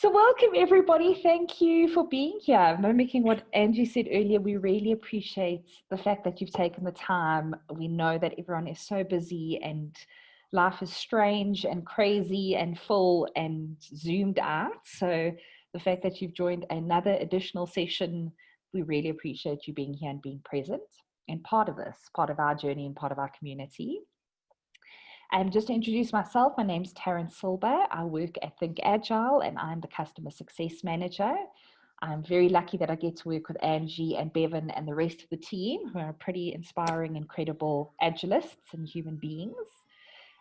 So welcome everybody. Thank you for being here. Mimicking what Angie said earlier, we really appreciate the fact that you've taken the time. We know that everyone is so busy and life is strange and crazy and full and zoomed out. So the fact that you've joined another additional session, we really appreciate you being here and being present and part of this, part of our journey and part of our community. And just to introduce myself, my name's Taryn Silber. I work at Think Agile and I'm the Customer Success Manager. I'm very lucky that I get to work with Angie and Bevan and the rest of the team, who are pretty inspiring, incredible Agilists and human beings.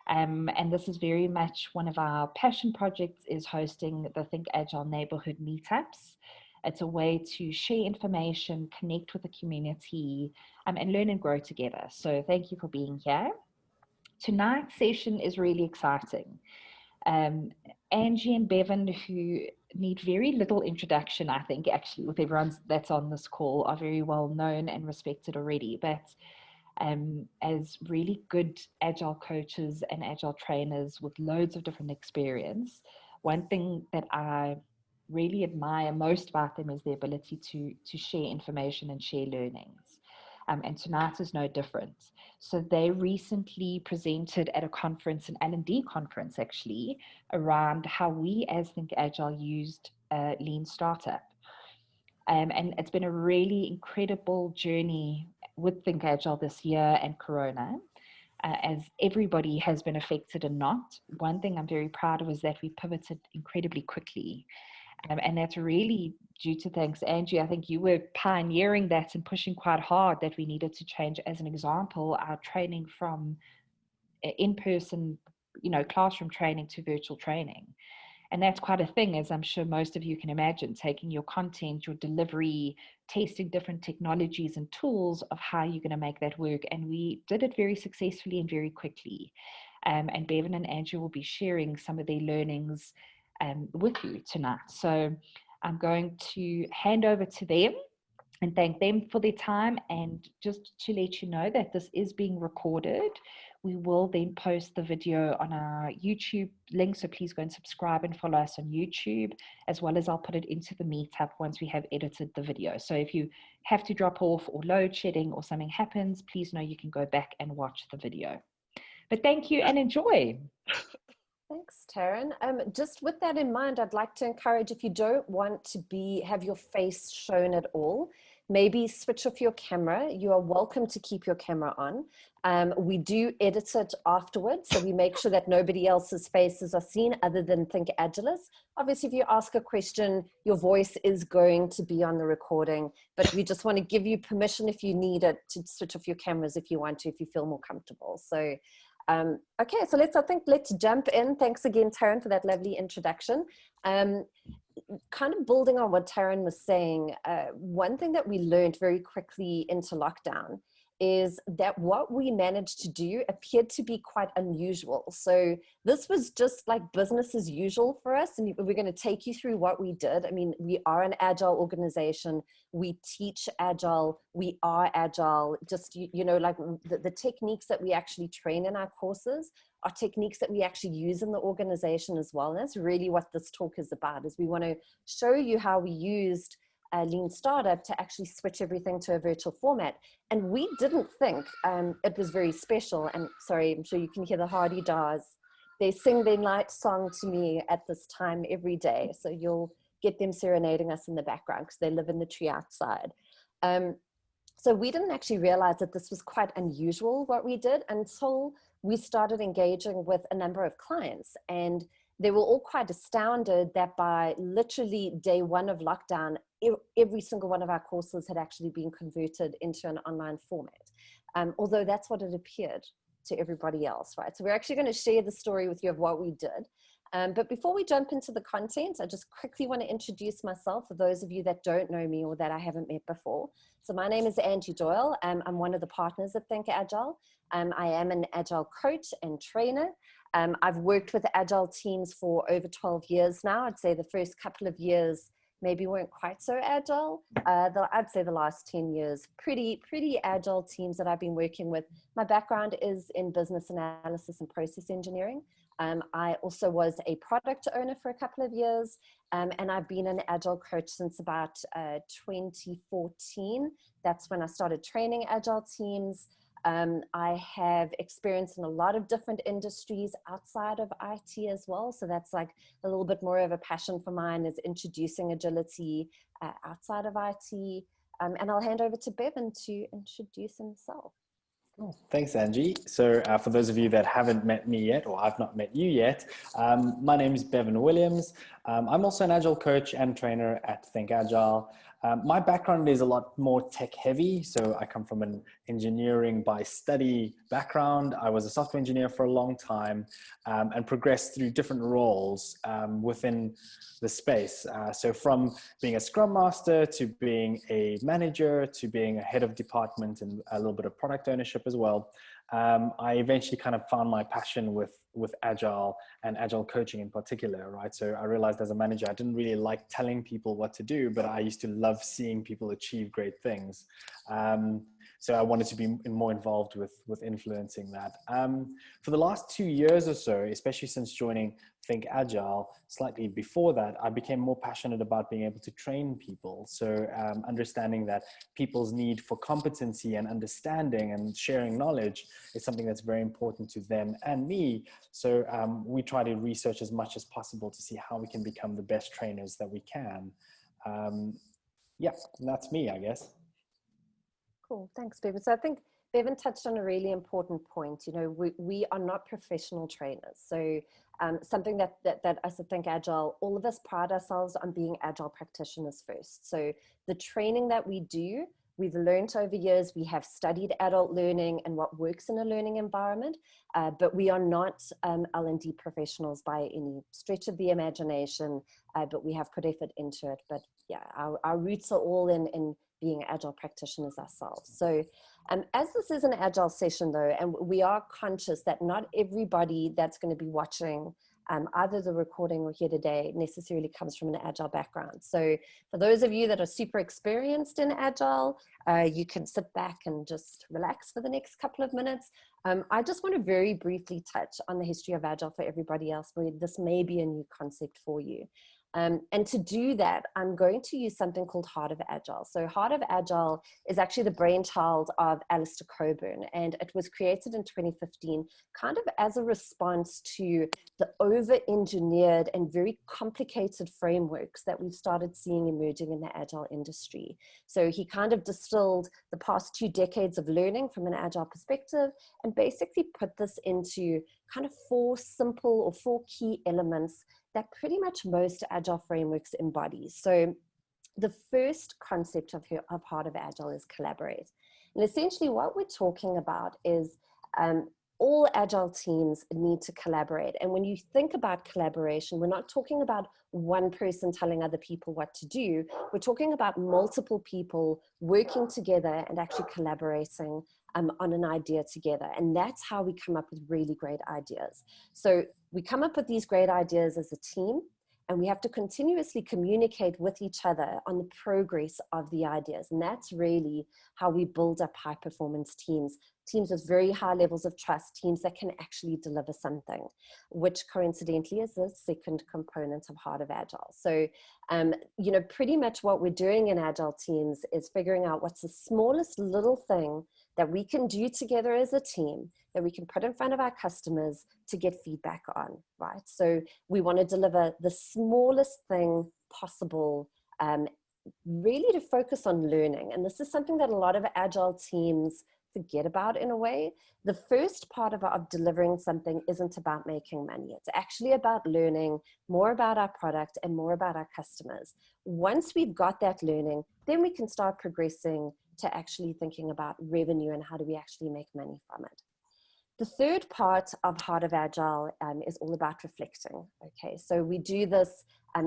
And this is very much one of our passion projects, is hosting the Think Agile Neighbourhood Meetups. It's a way to share information, connect with the community, and learn and grow together. So thank you for being here. Tonight's session is really exciting. Angie and Bevan, who need very little introduction, I think, actually, with everyone that's on this call, are very well known and respected already. But as really good Agile coaches and Agile trainers with loads of different experience, one thing that I really admire most about them is their ability to share information and share learnings. And tonight is no different. So they recently presented at a conference, an L&D conference actually, around how we as Think Agile used Lean Startup. And it's been a really incredible journey with Think Agile this year and Corona, as everybody has been affected and not. One thing I'm very proud of is that we pivoted incredibly quickly. And that's really due to thanks, Angie. I think you were pioneering that and pushing quite hard that we needed to change, as an example, our training from in-person, classroom training to virtual training. And that's quite a thing, as I'm sure most of you can imagine, taking your content, your delivery, testing different technologies and tools of how you're going to make that work. And we did it very successfully and very quickly. And Bevan and Angie will be sharing some of their learnings with you tonight. So I'm going to hand over to them and thank them for their time, and just to let you know that this is being recorded. We will then post the video on our YouTube link, so please go and subscribe and follow us on YouTube, as well as I'll put it into the meetup once we have edited the video. So if you have to drop off or load shedding or something happens, please know you can go back and watch the video. But thank you and enjoy. Thanks, Taryn. Just with that in mind, I'd like to encourage, if you don't want to have your face shown at all, maybe switch off your camera. You are welcome to keep your camera on. We do edit it afterwards, so we make sure that nobody else's faces are seen other than Think Agilists. Obviously, if you ask a question, your voice is going to be on the recording, but we just want to give you permission, if you need it, to switch off your cameras if you want to, if you feel more comfortable. So okay, so let's jump in. Thanks again, Taryn, for that lovely introduction. Kind of building on what Taryn was saying, one thing that we learned very quickly into lockdown is that what we managed to do appeared to be quite unusual. So this was just like business as usual for us, and we're going to take you through what we did. I mean, we are an Agile organization. We teach Agile. We are Agile. Just, like the techniques that we actually train in our courses are techniques that we actually use in the organization as well. And that's really what this talk is about, is we want to show you how we used Lean Startup to actually switch everything to a virtual format. And we didn't think it was very special. And sorry, I'm sure you can hear the Hardy Dars. They sing their night song to me at this time every day. So you'll get them serenading us in the background because they live in the tree outside. So we didn't actually realize that this was quite unusual what we did until we started engaging with a number of clients. And they were all quite astounded that by literally day one of lockdown, every single one of our courses had actually been converted into an online format, although that's what it appeared to everybody else, right? So we're actually going to share the story with you of what we did. But before we jump into the content, I just quickly want to introduce myself for those of you that don't know me or that I haven't met before. So my name is Angie Doyle. I'm one of the partners at Think Agile. I am an Agile coach and trainer. I've worked with Agile teams for over 12 years now. I'd say the first couple of years maybe weren't quite so Agile. I'd say the last 10 years, pretty Agile teams that I've been working with. My background is in business analysis and process engineering. I also was a product owner for a couple of years, and I've been an Agile coach since about 2014. That's when I started training Agile teams. I have experience in a lot of different industries outside of IT as well. So that's like a little bit more of a passion for mine, is introducing agility outside of IT. And I'll hand over to Bevan to introduce himself. Cool. Thanks, Angie. So for those of you that haven't met me yet, or I've not met you yet, my name is Bevan Williams. I'm also an Agile coach and trainer at Think Agile. My background is a lot more tech heavy. So I come from an engineering by study background. I was a software engineer for a long time and progressed through different roles within the space. So from being a scrum master to being a manager to being a head of department and a little bit of product ownership as well. I eventually kind of found my passion with Agile and Agile coaching in particular, right? So I realized as a manager, I didn't really like telling people what to do, but I used to love seeing people achieve great things. So I wanted to be more involved with influencing that. For the last 2 years or so, especially since joining Think Agile, slightly before that, I became more passionate about being able to train people. So understanding that people's need for competency and understanding and sharing knowledge is something that's very important to them and me. So we try to research as much as possible to see how we can become the best trainers that we can. Yeah, that's me, I guess. Cool, thanks, Bevan. So I think Bevan touched on a really important point. You know, we are not professional trainers. So something that as I Think Agile, all of us pride ourselves on being Agile practitioners first. So the training that we do, we've learned over years, we have studied adult learning and what works in a learning environment, but we are not L&D professionals by any stretch of the imagination, but we have put effort into it. But yeah, our roots are all in being Agile practitioners ourselves. So as this is an Agile session though, and we are conscious that not everybody that's going to be watching either the recording or here today necessarily comes from an Agile background. So for those of you that are super experienced in Agile, you can sit back and just relax for the next couple of minutes. I just want to very briefly touch on the history of Agile for everybody else, where this may be a new concept for you. And to do that, I'm going to use something called Heart of Agile. So Heart of Agile is actually the brainchild of Alistair Cockburn, and it was created in 2015 kind of as a response to the over-engineered and very complicated frameworks that we've started seeing emerging in the Agile industry. So he kind of distilled the past 2 decades of learning from an Agile perspective and basically put this into kind of 4 simple or 4 key elements that pretty much most Agile frameworks embody. So the first concept of Heart of Agile is collaborate. And essentially what we're talking about is all Agile teams need to collaborate. And when you think about collaboration, we're not talking about one person telling other people what to do. We're talking about multiple people working together and actually collaborating on an idea together. And that's how we come up with really great ideas. So we come up with these great ideas as a team, and we have to continuously communicate with each other on the progress of the ideas. And that's really how we build up high performance teams, teams with very high levels of trust, teams that can actually deliver something, which coincidentally is the second component of Heart of Agile. So, you know, pretty much what we're doing in Agile teams is figuring out what's the smallest little thing that we can do together as a team that we can put in front of our customers to get feedback on, right? So we want to deliver the smallest thing possible, really to focus on learning. And this is something that a lot of Agile teams forget about in a way. The first part of delivering something isn't about making money. It's actually about learning more about our product and more about our customers. Once we've got that learning, then we can start progressing to actually thinking about revenue and how do we actually make money from it. The third part of Heart of Agile is all about reflecting. Okay, so we do this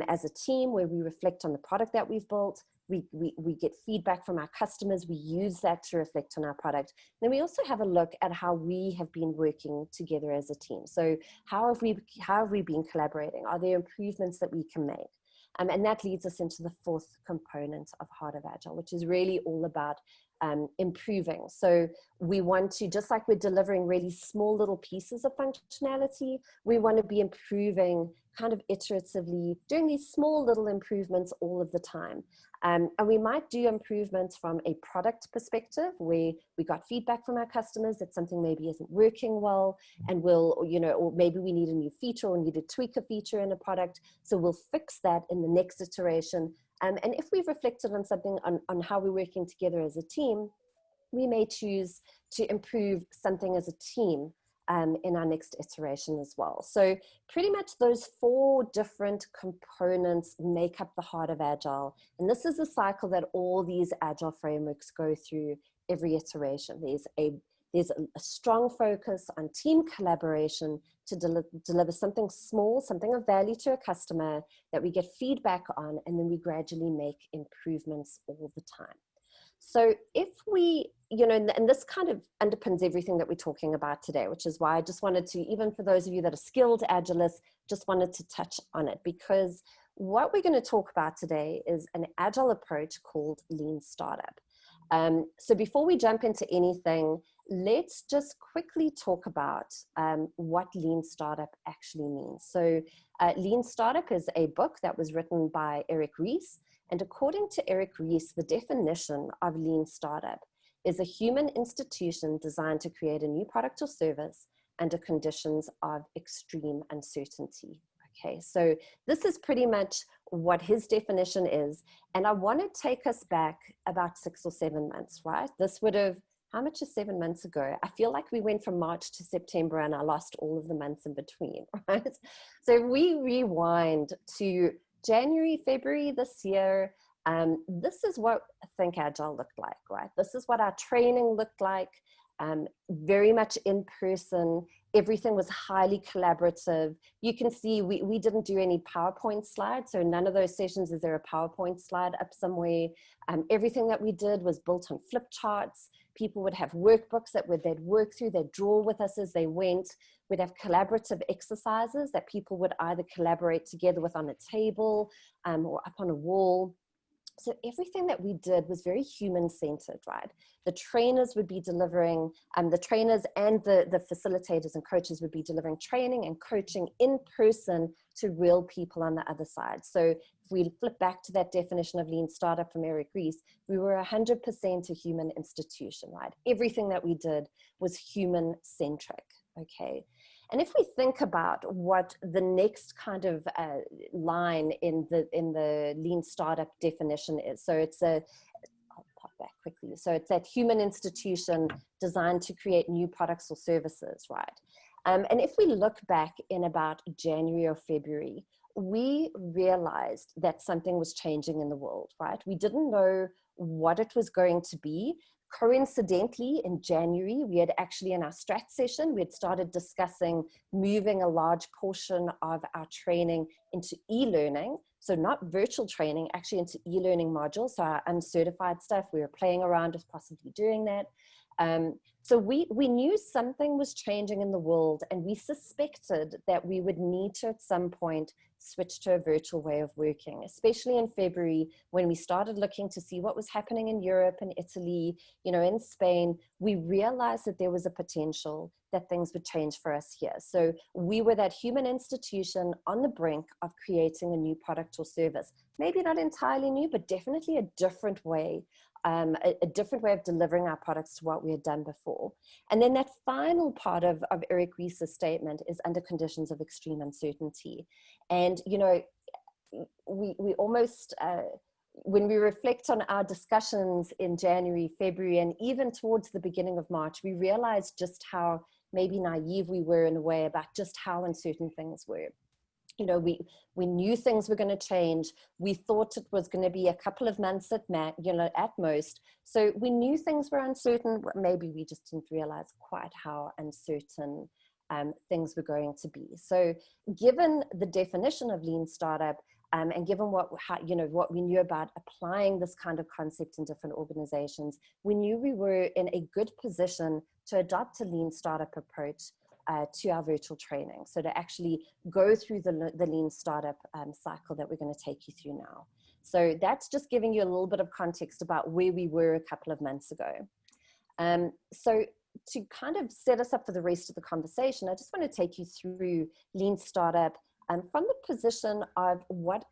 as a team where we reflect on the product that we've built. We get feedback from our customers. We use that to reflect on our product. Then we also have a look at how we have been working together as a team. So how have we been collaborating? Are there improvements that we can make? And that leads us into the fourth component of Heart of Agile, which is really all about improving. So we want to, just like we're delivering really small little pieces of functionality, we want to be improving kind of iteratively, doing these small little improvements all of the time. And we might do improvements from a product perspective, where we got feedback from our customers that something maybe isn't working well, and we'll, you know, or maybe we need a new feature or need to tweak a feature in a product. So we'll fix that in the next iteration. And if we've reflected on something, on how we're working together as a team, we may choose to improve something as a team in our next iteration as well. So pretty much those 4 different components make up the heart of Agile. And this is a cycle that all these Agile frameworks go through every iteration. There's a strong focus on team collaboration to deliver something small, something of value to a customer that we get feedback on, and then we gradually make improvements all the time. So if we, you know, and this kind of underpins everything that we're talking about today, which is why I just wanted to, even for those of you that are skilled Agilists, just wanted to touch on it, because what we're going to talk about today is an Agile approach called Lean Startup. So before we jump into anything, let's just quickly talk about what Lean Startup actually means. So Lean Startup is a book that was written by Eric Ries. And according to Eric Ries, the definition of Lean Startup is a human institution designed to create a new product or service under conditions of extreme uncertainty. Okay, so this is pretty much what his definition is. And I want to take us back about 6 or 7 months, right? This would have, how much is 7 months ago? I feel like we went from March to September and I lost all of the months in between, right? So if we rewind to January, February this year, this is what Think Agile looked like, right? This is what our training looked like, very much in person. Everything was highly collaborative. You can see we didn't do any PowerPoint slides, so none of those sessions is there a PowerPoint slide up somewhere. Everything that we did was built on flip charts. People would have workbooks that they'd work through, they'd draw with us as they went. We'd have collaborative exercises that people would either collaborate together with on a table or up on a wall. So everything that we did was very human-centered, right? The trainers would be delivering, the trainers and the facilitators and coaches would be delivering training and coaching in person to real people on the other side. So if we flip back to that definition of Lean Startup from Eric Ries, we were 100% a human institution, right? Everything that we did was human-centric, okay? And if we think about what the next kind of line in the Lean Startup definition is, so it's I'll pop back quickly. So it's that human institution designed to create new products or services, right? And if we look back in about January or February, we realized that something was changing in the world, right? We didn't know what it was going to be. Coincidentally, in January, we had actually in our strat session, we had started discussing moving a large portion of our training into e-learning. So not virtual training, actually into e-learning modules. So our uncertified stuff, we were playing around with possibly doing that. So we knew something was changing in the world, and we suspected that we would need to at some point switch to a virtual way of working, especially in February when we started looking to see what was happening in Europe and Italy, you know, in Spain. We realized that there was a potential that things would change for us here. So we were that human institution on the brink of creating a new product or service. Maybe not entirely new, but definitely a different way. A different way of delivering our products to what we had done before. And then that final part of Eric Ries's statement is under conditions of extreme uncertainty. And, you know, we almost, when we reflect on our discussions in January, February, and even towards the beginning of March, we realized just how maybe naive we were in a way about just how uncertain things were. You know, we knew things were going to change. We thought it was going to be a couple of months at most. So we knew things were uncertain. Maybe we just didn't realize quite how uncertain things were going to be. So given the definition of Lean Startup, and given what we knew about applying this kind of concept in different organizations, we knew we were in a good position to adopt a Lean Startup approach to our virtual training. So to actually go through the lean startup cycle that we're going to take you through now. So that's just giving you a little bit of context about where we were a couple of months ago. So to kind of set us up for the rest of the conversation, I just want to take you through lean startup from the position of what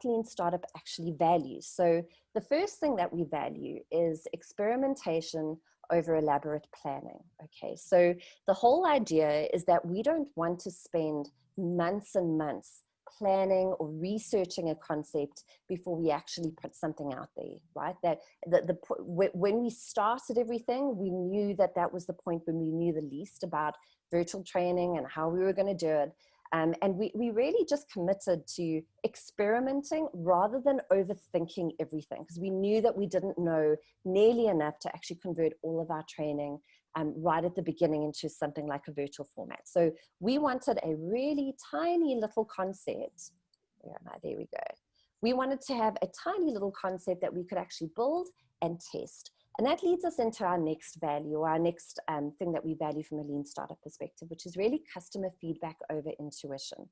lean startup actually values. So the first thing that we value is experimentation over elaborate planning. Okay, so the whole idea is that we don't want to spend months and months planning or researching a concept before we actually put something out there, right? That when we started everything, we knew that that was the point when we knew the least about virtual training and how we were going to do it. And we really just committed to experimenting rather than overthinking everything, because we knew that we didn't know nearly enough to actually convert all of our training right at the beginning into something like a virtual format. So we wanted a really tiny little concept. Where am I? There we go. We wanted to have a tiny little concept that we could actually build and test. And that leads us into our next value, or our next thing that we value from a lean startup perspective, which is really customer feedback over intuition.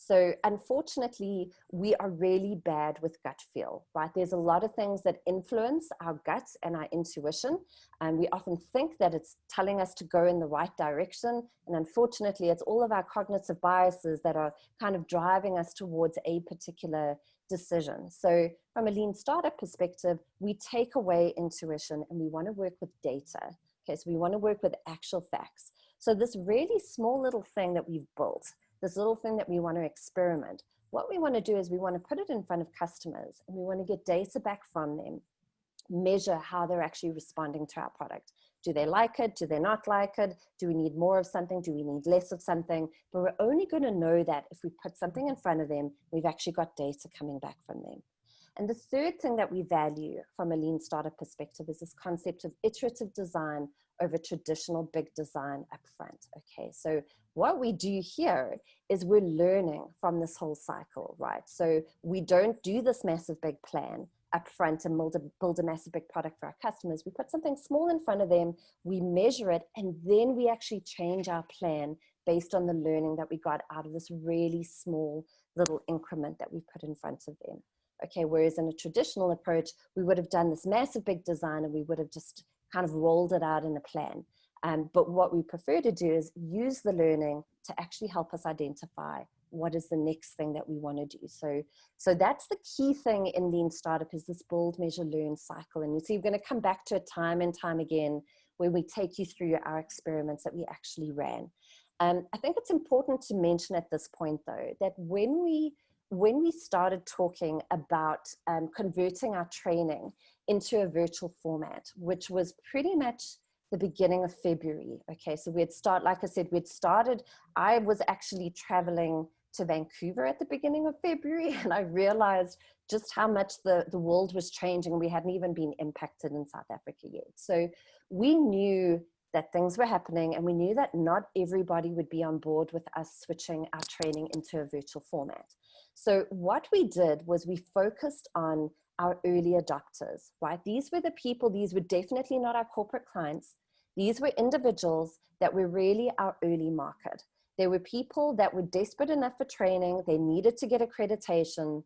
So unfortunately, we are really bad with gut feel, right? There's a lot of things that influence our guts and our intuition. And we often think that it's telling us to go in the right direction. And unfortunately, it's all of our cognitive biases that are kind of driving us towards a particular decision. So from a lean startup perspective, we take away intuition and we want to work with data. Okay, so we want to work with actual facts. So this really small little thing that we've built, this little thing that we want to experiment, what we want to do is we want to put it in front of customers and we want to get data back from them, measure how they're actually responding to our product. Do they like it? Do they not like it? Do we need more of something? Do we need less of something? But we're only going to know that if we put something in front of them, we've actually got data coming back from them. And the third thing that we value from a lean startup perspective is this concept of iterative design over traditional big design upfront. Okay, so what we do here is we're learning from this whole cycle, right? So we don't do this massive big plan upfront and build a massive big product for our customers. We put something small in front of them, we measure it, and then we actually change our plan based on the learning that we got out of this really small little increment that we put in front of them. Okay, whereas in a traditional approach, we would have done this massive big design and we would have just kind of rolled it out in a plan. But what we prefer to do is use the learning to actually help us identify what is the next thing that we want to do. So that's the key thing in lean startup, is this build, measure, learn cycle. And you see, we're going to come back to it time and time again where we take you through our experiments that we actually ran. I think it's important to mention at this point, though, that when we started talking about converting our training into a virtual format, which was pretty much the beginning of February. Okay, so like I said, I was actually traveling to Vancouver at the beginning of February, and I realized just how much the world was changing, and we hadn't even been impacted in South Africa yet. So we knew that things were happening, and we knew that not everybody would be on board with us switching our training into a virtual format. So what we did was we focused on our early adopters, right? These were the people, these were definitely not our corporate clients. These were individuals that were really our early market. There were people that were desperate enough for training, they needed to get accreditation,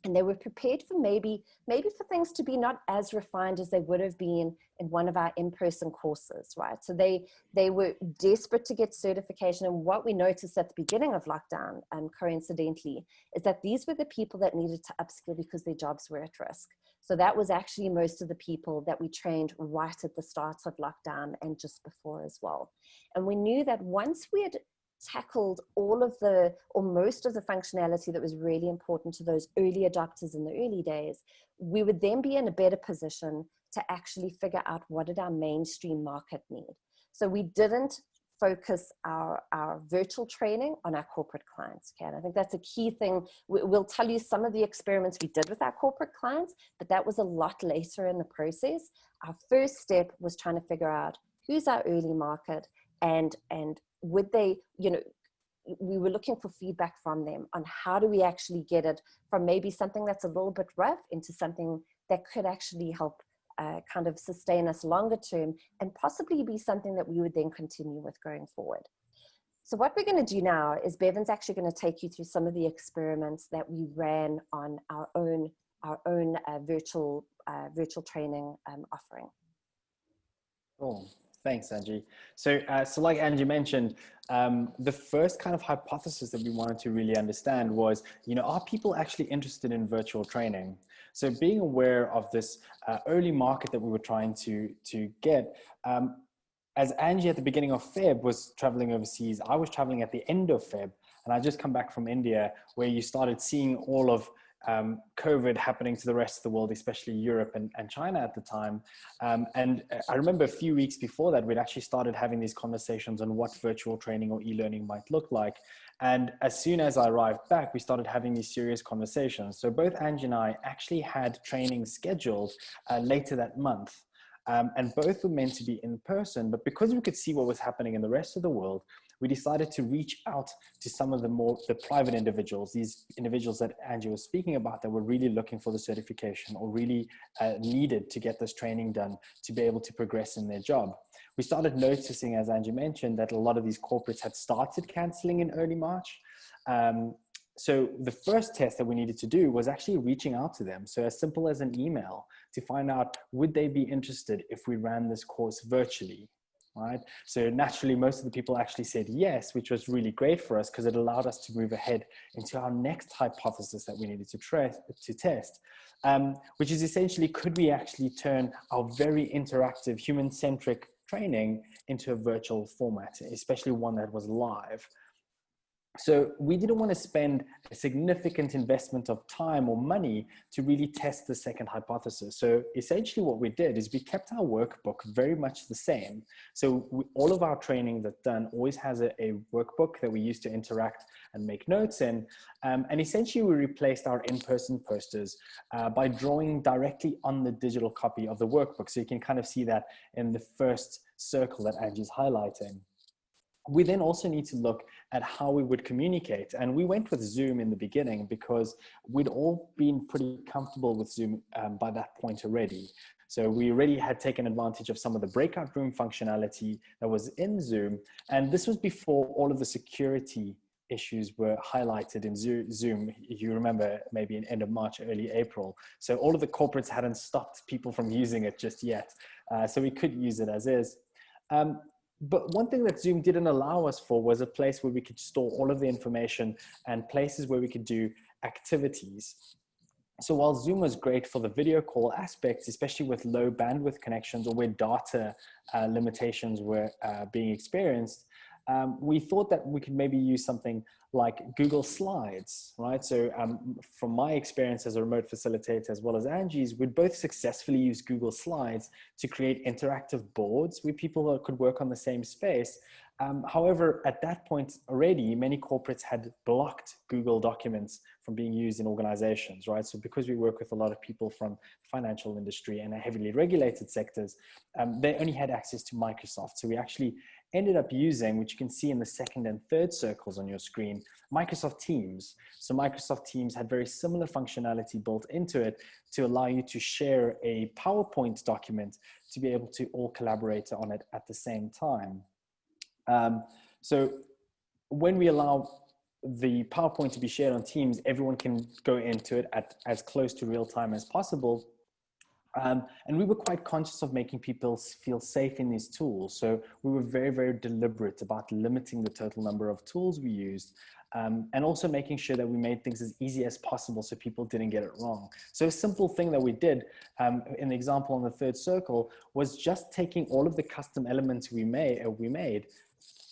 and they were prepared for maybe for things to be not as refined as they would have been in one of our in-person courses, right? So they were desperate to get certification. And what we noticed at the beginning of lockdown, coincidentally, is that these were the people that needed to upskill because their jobs were at risk. So that was actually most of the people that we trained right at the start of lockdown and just before as well. And we knew that once we had tackled all of or most of the functionality that was really important to those early adopters in the early days, we would then be in a better position to actually figure out what did our mainstream market need. So we didn't focus our virtual training on our corporate clients. Okay, and I think that's a key thing. We'll tell you some of the experiments we did with our corporate clients, but that was a lot later in the process. Our first step was trying to figure out who's our early market, and would they, we were looking for feedback from them on how do we actually get it from maybe something that's a little bit rough into something that could actually help kind of sustain us longer term, and possibly be something that we would then continue with going forward. So what we're going to do now is Bevan's actually going to take you through some of the experiments that we ran on our own virtual training offering. Cool. Thanks, Angie. So like Angie mentioned, the first kind of hypothesis that we wanted to really understand was, are people actually interested in virtual training? So being aware of this early market that we were trying to get, as Angie at the beginning of Feb was traveling overseas, I was traveling at the end of Feb, and I just come back from India, where you started seeing all of COVID happening to the rest of the world, especially Europe and China at the time. And I remember a few weeks before that, we'd actually started having these conversations on what virtual training or e-learning might look like. And as soon as I arrived back, we started having these serious conversations. So both Angie and I actually had training scheduled later that month. And both were meant to be in person, but because we could see what was happening in the rest of the world, we decided to reach out to some of the private individuals, these individuals that Angie was speaking about, that were really looking for the certification or really needed to get this training done to be able to progress in their job. We started noticing, as Angie mentioned, that a lot of these corporates had started canceling in early March. So the first test that we needed to do was actually reaching out to them. So as simple as an email to find out, would they be interested if we ran this course virtually, right? So naturally, most of the people actually said yes, which was really great for us because it allowed us to move ahead into our next hypothesis that we needed to test, which is essentially, could we actually turn our very interactive, human-centric training into a virtual format, especially one that was live? So we didn't want to spend a significant investment of time or money to really test the second hypothesis. So essentially what we did is we kept our workbook very much the same. So all of our training that's done always has a workbook that we use to interact and make notes in. And essentially we replaced our in-person posters by drawing directly on the digital copy of the workbook. So you can kind of see that in the first circle that Angie's highlighting. We then also need to look at how we would communicate. And we went with Zoom in the beginning because we'd all been pretty comfortable with Zoom by that point already. So we already had taken advantage of some of the breakout room functionality that was in Zoom. And this was before all of the security issues were highlighted in Zoom. You remember, maybe in end of March, early April. So all of the corporates hadn't stopped people from using it just yet. So we could use it as is. But one thing that Zoom didn't allow us for was a place where we could store all of the information and places where we could do activities. So while Zoom was great for the video call aspects, especially with low bandwidth connections or where data limitations were being experienced, we thought that we could maybe use something like Google Slides, right? So from my experience as a remote facilitator, as well as Angie's, we'd both successfully use Google Slides to create interactive boards where people could work on the same space. However, at that point already, many corporates had blocked Google Documents from being used in organizations, right? So because we work with a lot of people from the financial industry and heavily regulated sectors, they only had access to Microsoft. So we actually ended up using, which you can see in the second and third circles on your screen, Microsoft Teams. So Microsoft Teams had very similar functionality built into it to allow you to share a PowerPoint document to be able to all collaborate on it at the same time. So when we allow the PowerPoint to be shared on Teams, everyone can go into it at as close to real time as possible. And we were quite conscious of making people feel safe in these tools. So we were very, very deliberate about limiting the total number of tools we used, and also making sure that we made things as easy as possible so people didn't get it wrong. So a simple thing that we did in the example on the third circle was just taking all of the custom elements we made,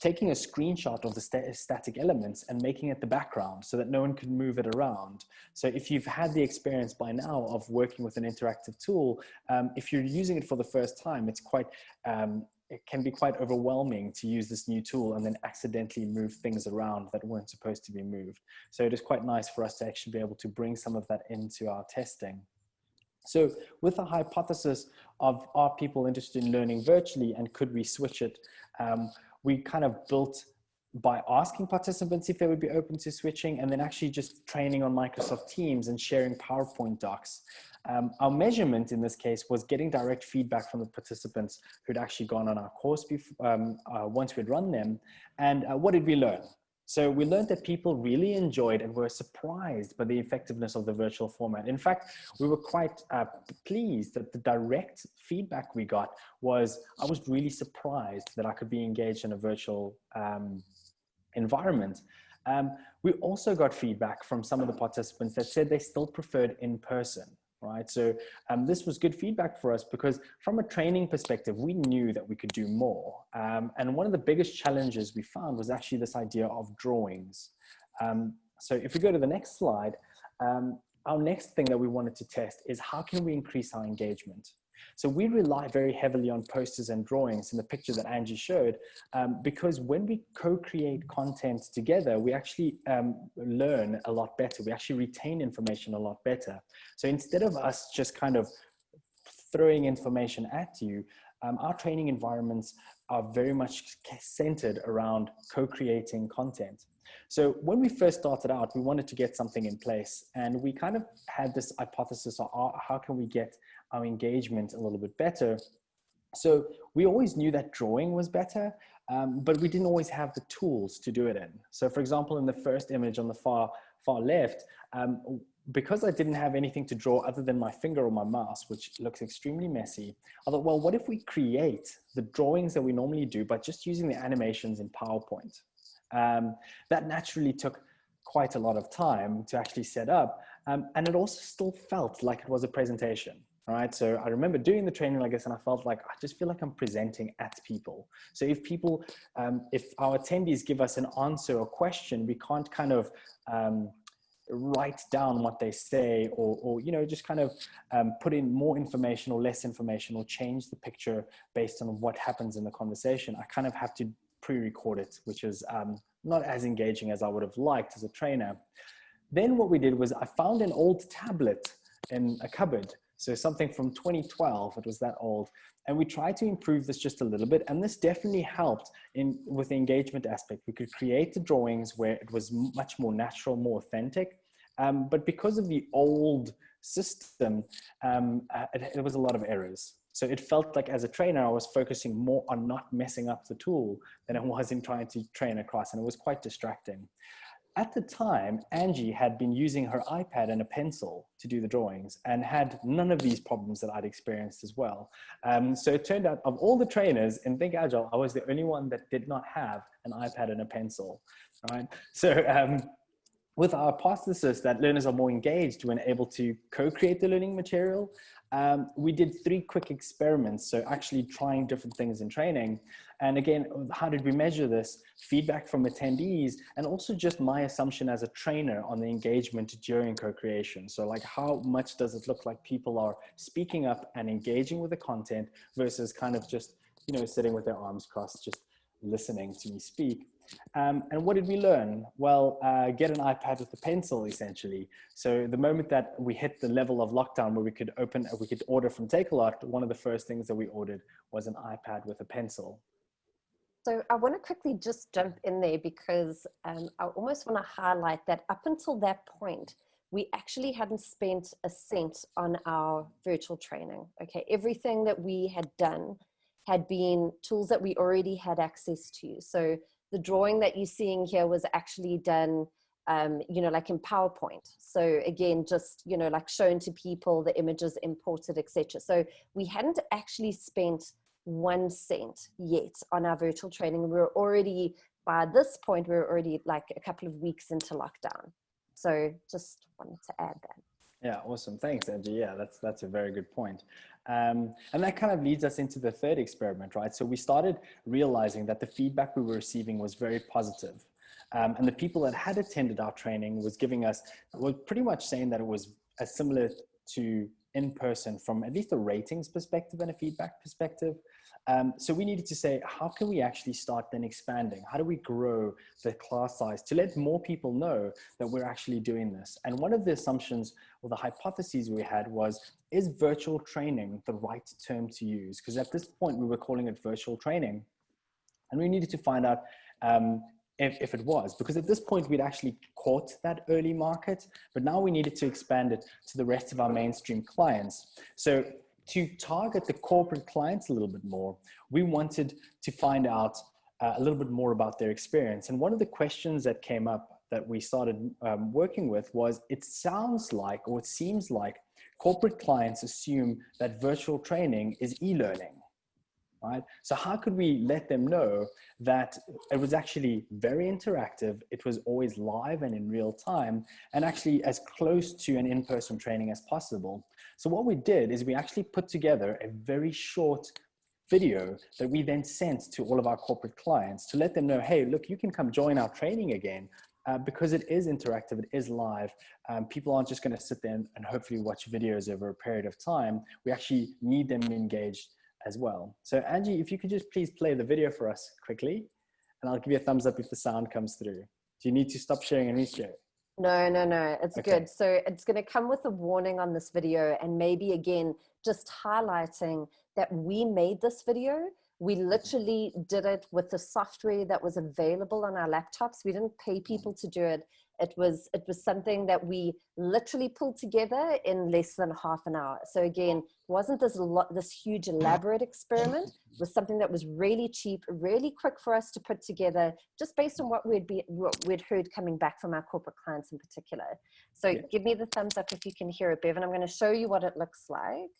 taking a screenshot of the static elements and making it the background so that no one could move it around. So if you've had the experience by now of working with an interactive tool, if you're using it for the first time, it's quite, it can be quite overwhelming to use this new tool and then accidentally move things around that weren't supposed to be moved. So it is quite nice for us to actually be able to bring some of that into our testing. So with the hypothesis of, are people interested in learning virtually and could we switch it? We kind of built by asking participants if they would be open to switching, and then actually just training on Microsoft Teams and sharing PowerPoint docs. Our measurement in this case was getting direct feedback from the participants who'd actually gone on our course before, once we'd run them. And what did we learn? So we learned that people really enjoyed and were surprised by the effectiveness of the virtual format. In fact, we were quite pleased that the direct feedback we got was, I was really surprised that I could be engaged in a virtual environment. We also got feedback from some of the participants that said they still preferred in person. Right. So this was good feedback for us because from a training perspective, we knew that we could do more. And one of the biggest challenges we found was actually this idea of drawings. So if we go to the next slide, our next thing that we wanted to test is how can we increase our engagement? So we rely very heavily on posters and drawings in the picture that Angie showed, because when we co-create content together, we actually learn a lot better. We actually retain information a lot better. So instead of us just kind of throwing information at you, our training environments are very much centered around co-creating content. So when we first started out, we wanted to get something in place, and we kind of had this hypothesis of how can we get our engagement a little bit better. So we always knew that drawing was better, but we didn't always have the tools to do it in. So for example, in the first image on the far left, because I didn't have anything to draw other than my finger or my mouse, which looks extremely messy, I thought, well, what if we create the drawings that we normally do by just using the animations in PowerPoint? That naturally took quite a lot of time to actually set up, and it also still felt like it was a presentation. All right, so I remember doing the training like this, and I felt like I just feel like I'm presenting at people. So if people, if our attendees give us an answer or question, we can't kind of write down what they say, or you know, just kind of put in more information or less information, or change the picture based on what happens in the conversation. I kind of have to pre-record it, which is not as engaging as I would have liked as a trainer. Then what we did was I found an old tablet in a cupboard. So something from 2012, it was that old. And we tried to improve this just a little bit. And this definitely helped with the engagement aspect. We could create the drawings where it was much more natural, more authentic. But because of the old system, it was a lot of errors. So it felt like as a trainer, I was focusing more on not messing up the tool than I was in trying to train across. And it was quite distracting. At the time, Angie had been using her iPad and a pencil to do the drawings and had none of these problems that I'd experienced as well. So it turned out of all the trainers in Think Agile, I was the only one that did not have an iPad and a pencil, right? So with our hypothesis that learners are more engaged when able to co-create the learning material, we did 3 quick experiments. So actually trying different things in training. And again, how did we measure this? Feedback from attendees, and also just my assumption as a trainer on the engagement during co-creation. So like, how much does it look like people are speaking up and engaging with the content versus kind of just, you know, sitting with their arms crossed, just listening to me speak. And what did we learn? Well, get an iPad with a pencil, essentially. So the moment that we hit the level of lockdown where we could order from Takealot, one of the first things that we ordered was an iPad with a pencil. So I want to quickly just jump in there because I almost want to highlight that up until that point, we actually hadn't spent a cent on our virtual training. Okay, everything that we had done had been tools that we already had access to. So the drawing that you're seeing here was actually done, you know, like in PowerPoint. So again, just, you know, like shown to people, the images imported, etc. So we hadn't actually spent 1 cent yet on our virtual training. We were already, by this point, we were already like a couple of weeks into lockdown. So just wanted to add that. Yeah, awesome. Thanks, Angie. Yeah, that's a very good point. And that kind of leads us into the 3rd experiment, right? So we started realizing that the feedback we were receiving was very positive. And the people that had attended our training was pretty much saying that it was as similar to in person from at least a ratings perspective and a feedback perspective. So we needed to say, how can we actually start then expanding? How do we grow the class size to let more people know that we're actually doing this? And one of the assumptions or the hypotheses we had was, is virtual training the right term to use? Because at this point we were calling it virtual training. And we needed to find out, if it was, because at this point we'd actually caught that early market, but now we needed to expand it to the rest of our mainstream clients. So to target the corporate clients a little bit more, we wanted to find out a little bit more about their experience. And one of the questions that came up that we started working with was, it sounds like, or it seems like corporate clients assume that virtual training is e-learning. Right? So how could we let them know that it was actually very interactive, it was always live and in real time, and actually as close to an in-person training as possible? So what we did is we actually put together a very short video that we then sent to all of our corporate clients to let them know, hey, look, you can come join our training again. Because it is interactive, it is live. People aren't just going to sit there and hopefully watch videos over a period of time. We actually need them engaged as well. So Angie, if you could just please play the video for us quickly, and I'll give you a thumbs up if the sound comes through. Do you need to stop sharing and reshare? No, it's Okay. good. So it's going to come with a warning on this video, and maybe again, just highlighting that we made this video. We literally did it with the software that was available on our laptops. We didn't pay people to do it. It was something that we literally pulled together in less than half an hour. So again, it wasn't this huge elaborate experiment. It was something that was really cheap, really quick for us to put together, just based on what we'd heard coming back from our corporate clients in particular. So Yeah. Give me the thumbs up if you can hear it, Bevan. I'm going to show you what it looks like.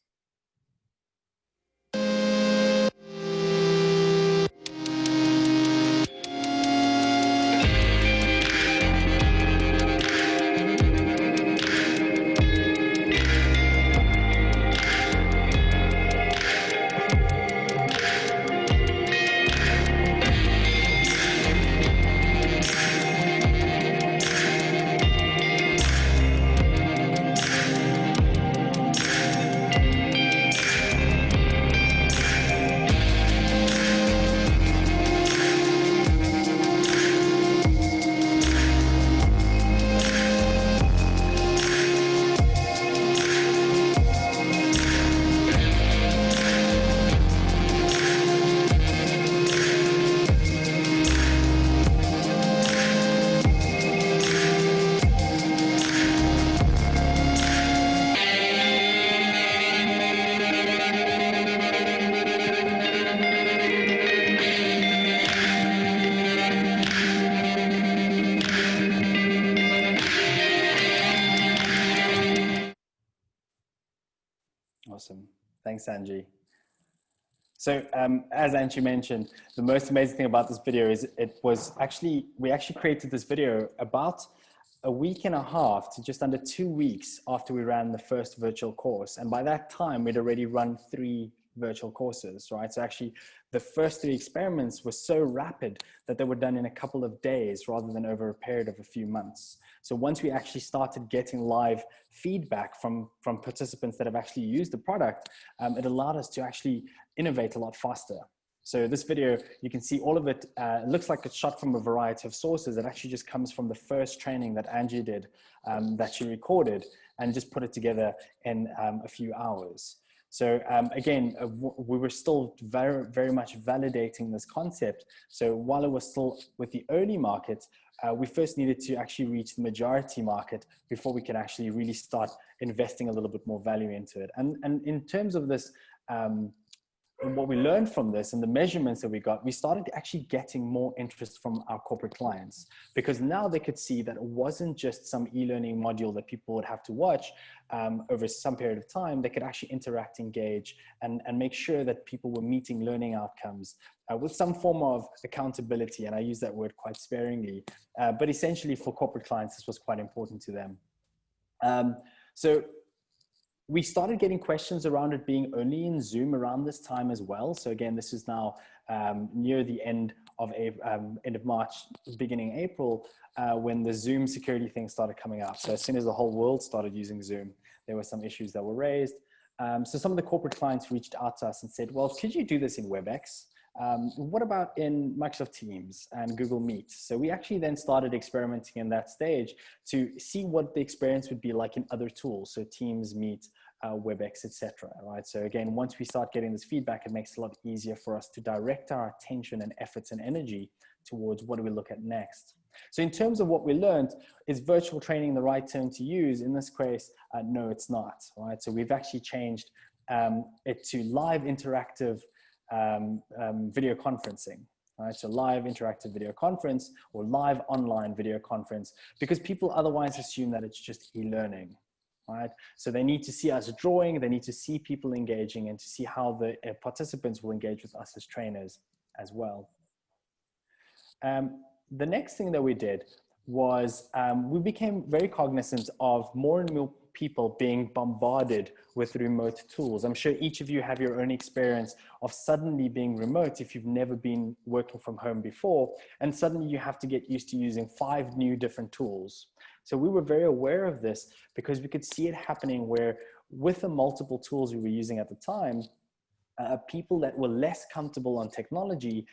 Awesome. Thanks, Angie. So as Angie mentioned, the most amazing thing about this video is we actually created this video about a week and a half to just under 2 weeks after we ran the first virtual course. And by that time, we'd already run 3 virtual courses, right? So actually the first 3 experiments were so rapid that they were done in a couple of days rather than over a period of a few months. So once we actually started getting live feedback from participants that have actually used the product, it allowed us to actually innovate a lot faster. So this video, you can see all of it, looks like it's shot from a variety of sources. It actually just comes from the first training that Angie did, that she recorded and just put it together in a few hours. So again, we were still very, very much validating this concept. So while it was still with the early market, we first needed to actually reach the majority market before we could actually really start investing a little bit more value into it. And in terms of this, and what we learned from this and the measurements that we got, we started actually getting more interest from our corporate clients, because now they could see that it wasn't just some e-learning module that people would have to watch over some period of time. They could actually interact, engage, and make sure that people were meeting learning outcomes with some form of accountability. And I use that word quite sparingly, but essentially for corporate clients, this was quite important to them. So we started getting questions around it being only in Zoom around this time as well. So again, this is now near the end of March, beginning April, when the Zoom security thing started coming out. So as soon as the whole world started using Zoom, there were some issues that were raised. So some of the corporate clients reached out to us and said, well, could you do this in WebEx? What about in Microsoft Teams and Google Meet? So we actually then started experimenting in that stage to see what the experience would be like in other tools. So Teams, Meet, WebEx, etc. Right? So again, once we start getting this feedback, it makes it a lot easier for us to direct our attention and efforts and energy towards what do we look at next. So in terms of what we learned, is virtual training the right term to use? In this case, no, it's not, right? So we've actually changed it to live interactive video conferencing. Right, so live interactive video conference or live online video conference, because people otherwise assume that it's just e-learning, right? So they need to see us drawing, they need to see people engaging, and to see how the participants will engage with us as trainers as well. The next thing that we did was we became very cognizant of more and more people being bombarded with remote tools. I'm sure each of you have your own experience of suddenly being remote if you've never been working from home before, and suddenly you have to get used to using 5 new different tools. So we were very aware of this because we could see it happening where with the multiple tools we were using at the time, people that were less comfortable on technology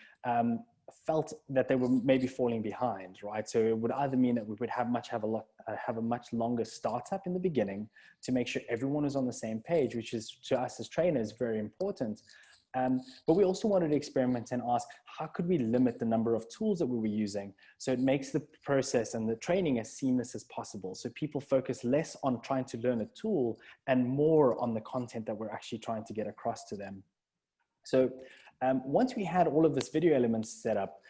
felt that they were maybe falling behind, right? So it would either mean that we would have a much longer startup in the beginning to make sure everyone is on the same page, which is to us as trainers very important. But we also wanted to experiment and ask, how could we limit the number of tools that we were using so it makes the process and the training as seamless as possible, so people focus less on trying to learn a tool and more on the content that we're actually trying to get across to them. So once we had all of this video elements set up,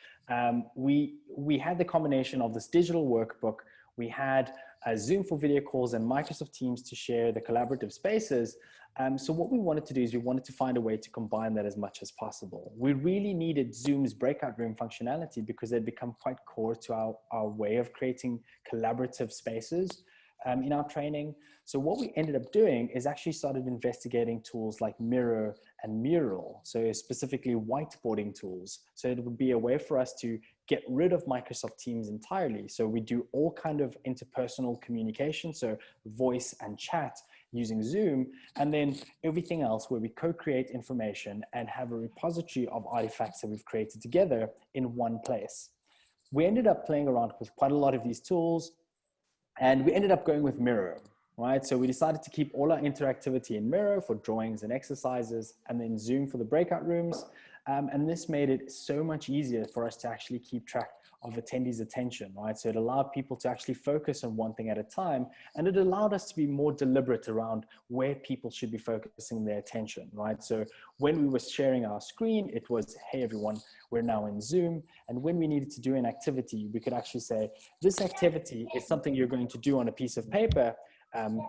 we had the combination of this digital workbook. We had Zoom for video calls and Microsoft Teams to share the collaborative spaces. So what we wanted to do is we wanted to find a way to combine that as much as possible. We really needed Zoom's breakout room functionality because they'd become quite core to our way of creating collaborative spaces in our training. So what we ended up doing is actually started investigating tools like Miro and Mural, so specifically whiteboarding tools. So it would be a way for us to get rid of Microsoft Teams entirely. So we do all kind of interpersonal communication, so voice and chat using Zoom, and then everything else where we co-create information and have a repository of artifacts that we've created together in one place. We ended up playing around with quite a lot of these tools, and we ended up going with Miro, right? So we decided to keep all our interactivity in Miro for drawings and exercises, and then Zoom for the breakout rooms. And this made it so much easier for us to actually keep track of attendees' attention, right? So it allowed people to actually focus on one thing at a time, and it allowed us to be more deliberate around where people should be focusing their attention, right? So when we were sharing our screen, it was, hey everyone, we're now in Zoom. And when we needed to do an activity, we could actually say, this activity is something you're going to do on a piece of paper.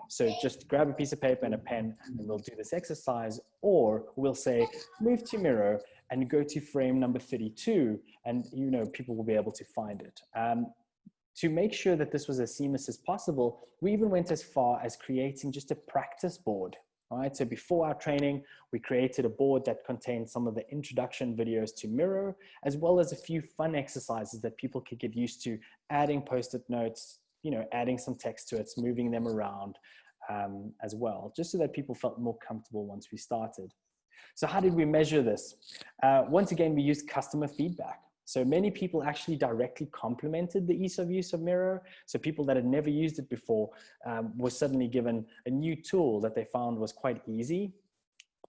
So just grab a piece of paper and a pen and we'll do this exercise, or we'll say, move to Miro and go to frame number 32, and people will be able to find it. To make sure that this was as seamless as possible, we even went as far as creating just a practice board. All right, so before our training, we created a board that contained some of the introduction videos to Miro, as well as a few fun exercises that people could get used to, adding post-it notes, adding some text to it, moving them around as well, just so that people felt more comfortable once we started. So how did we measure this? Once again, we used customer feedback. So many people actually directly complimented the ease of use of Miro. So people that had never used it before were suddenly given a new tool that they found was quite easy.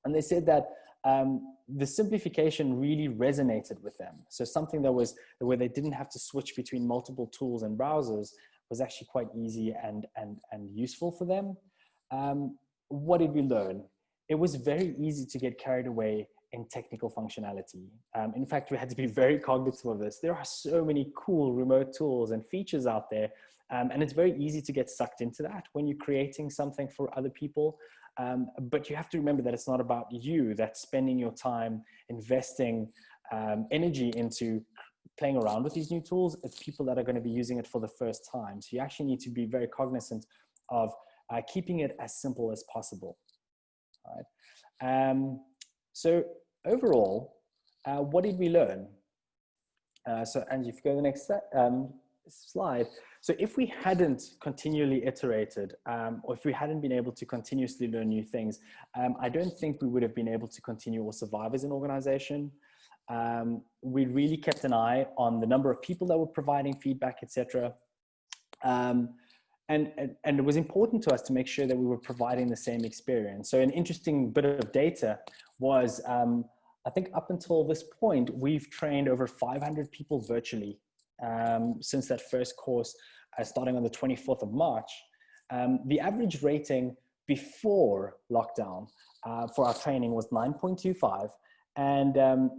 And they said that the simplification really resonated with them. So something that was where they didn't have to switch between multiple tools and browsers was actually quite easy and useful for them. What did we learn? It was very easy to get carried away in technical functionality. In fact, we had to be very cognizant of this. There are so many cool remote tools and features out there, and it's very easy to get sucked into that when you're creating something for other people. But you have to remember that it's not about you that's spending your time investing energy into playing around with these new tools. It's people that are going to be using it for the first time. So you actually need to be very cognizant of keeping it as simple as possible. All right. So overall, what did we learn? So Angie, if you go to the next slide. So if we hadn't continually iterated, or if we hadn't been able to continuously learn new things, I don't think we would have been able to continue or survive as an organization. We really kept an eye on the number of people that were providing feedback, etc. And it was important to us to make sure that we were providing the same experience. So an interesting bit of data was I think up until this point, we've trained over 500 people virtually since that first course, starting on the 24th of March. The average rating before lockdown for our training was 9.25. And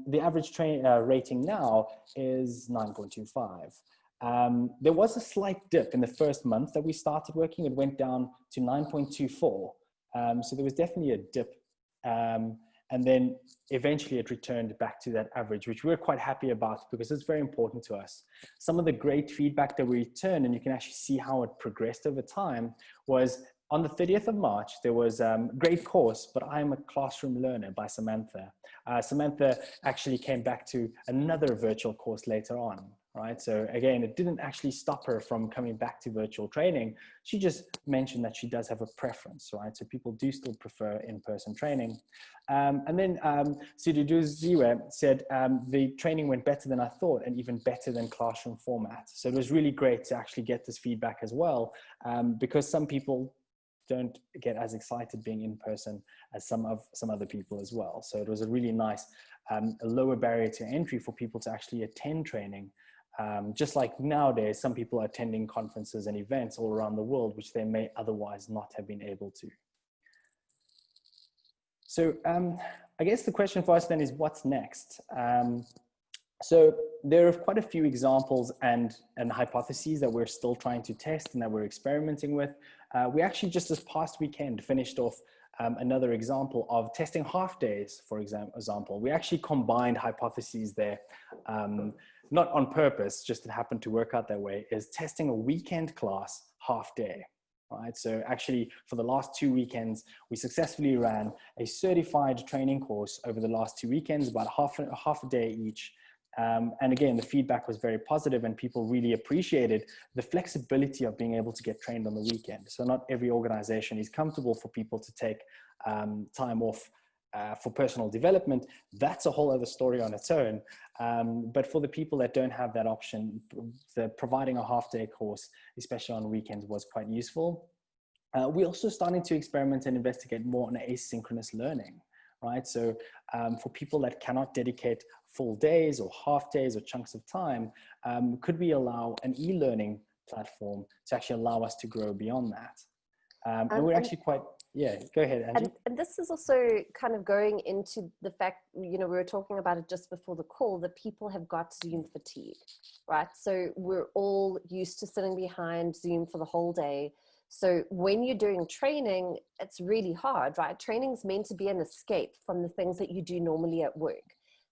the average rating now is 9.25. There was a slight dip in the first month that we started working. It went down to 9.24. So there was definitely a dip. And then eventually it returned back to that average, which we're quite happy about because it's very important to us. Some of the great feedback that we returned, and you can actually see how it progressed over time, was on the 30th of March, there was a great course, but I'm a classroom learner by Samantha. Samantha actually came back to another virtual course later on, right? So again, it didn't actually stop her from coming back to virtual training. She just mentioned that she does have a preference, right? So people do still prefer in-person training. And then Siduduziwe said, the training went better than I thought and even better than classroom format. So it was really great to actually get this feedback as well, because some people don't get as excited being in person as some other people as well. So it was a really nice, a lower barrier to entry for people to actually attend training. Just like nowadays, some people are attending conferences and events all around the world, which they may otherwise not have been able to. So I guess the question for us then is what's next? So there are quite a few examples and hypotheses that we're still trying to test and that we're experimenting with. We actually just this past weekend finished off another example of testing half days, for example. We actually combined hypotheses there, not on purpose, just it happened to work out that way, is testing a weekend class half day. Right? So actually for the last 2 weekends, we successfully ran a certified training course over the last 2 weekends, about half a day each. And again, the feedback was very positive and people really appreciated the flexibility of being able to get trained on the weekend. So not every organization is comfortable for people to take time off for personal development. That's a whole other story on its own. But for the people that don't have that option, providing a half-day course, especially on weekends, was quite useful. We're also starting to experiment and investigate more on asynchronous learning. Right? So for people that cannot dedicate full days or half days or chunks of time, could we allow an e-learning platform to actually allow us to grow beyond that? And we're actually quite, yeah, go ahead, Angie. And this is also kind of going into the fact, you know, we were talking about it just before the call, that people have got Zoom fatigue, right? So we're all used to sitting behind Zoom for the whole day. So when you're doing training, it's really hard, right? Training's meant to be an escape from the things that you do normally at work.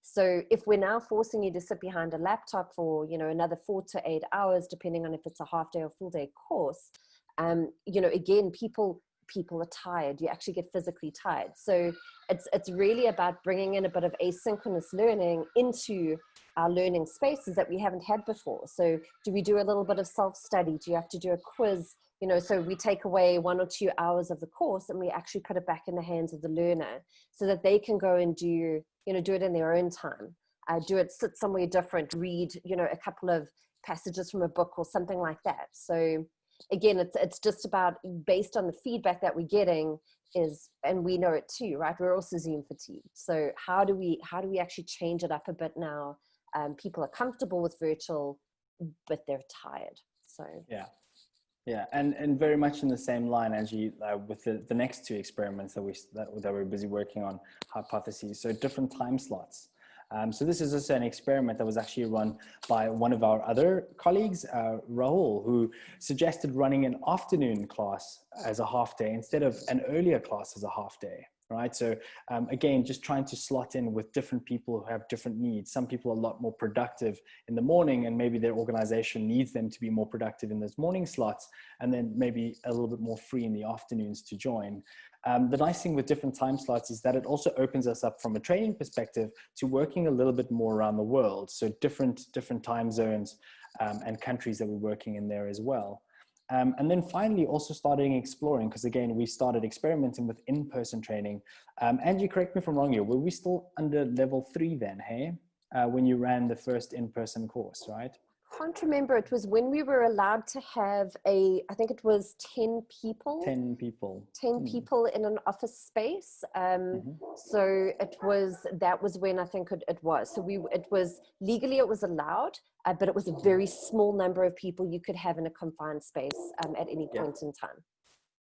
So if we're now forcing you to sit behind a laptop for, you know, another 4 to 8 hours, depending on if it's a half day or full day course, you know, again, people are tired. You actually get physically tired. So it's really about bringing in a bit of asynchronous learning into our learning spaces that we haven't had before. So do we do a little bit of self-study? Do you have to do a quiz? You know, so we take away 1 or 2 hours of the course and we actually put it back in the hands of the learner so that they can go and do, you know, do it in their own time. Sit somewhere different, read, you know, a couple of passages from a book or something like that. So again, it's just about, based on the feedback that we're getting is, and we know it too, right? We're also Zoom fatigued. So how do we actually change it up a bit now? People are comfortable with virtual, but they're tired. So yeah. Yeah, and very much in the same line, Angie, with the next 2 experiments that we're busy working on, hypotheses. So different time slots. So this is also an experiment that was actually run by one of our other colleagues, Rahul, who suggested running an afternoon class as a half day instead of an earlier class as a half day. Right. So again, just trying to slot in with different people who have different needs. Some people are a lot more productive in the morning and maybe their organization needs them to be more productive in those morning slots, and then maybe a little bit more free in the afternoons to join. The nice thing with different time slots is that it also opens us up from a training perspective to working a little bit more around the world. So different time zones and countries that we're working in there as well. And then finally also starting exploring, because again, we started experimenting with in-person training. Angie, correct me if I'm wrong here, were we still under level 3 then, hey? When you ran the first in-person course, right? can't remember. It was when we were allowed to have I think it was 10 people. 10 people. 10 people in an office space. So that was when I think it was. So legally it was allowed, but it was a very small number of people you could have in a confined space at any point in time.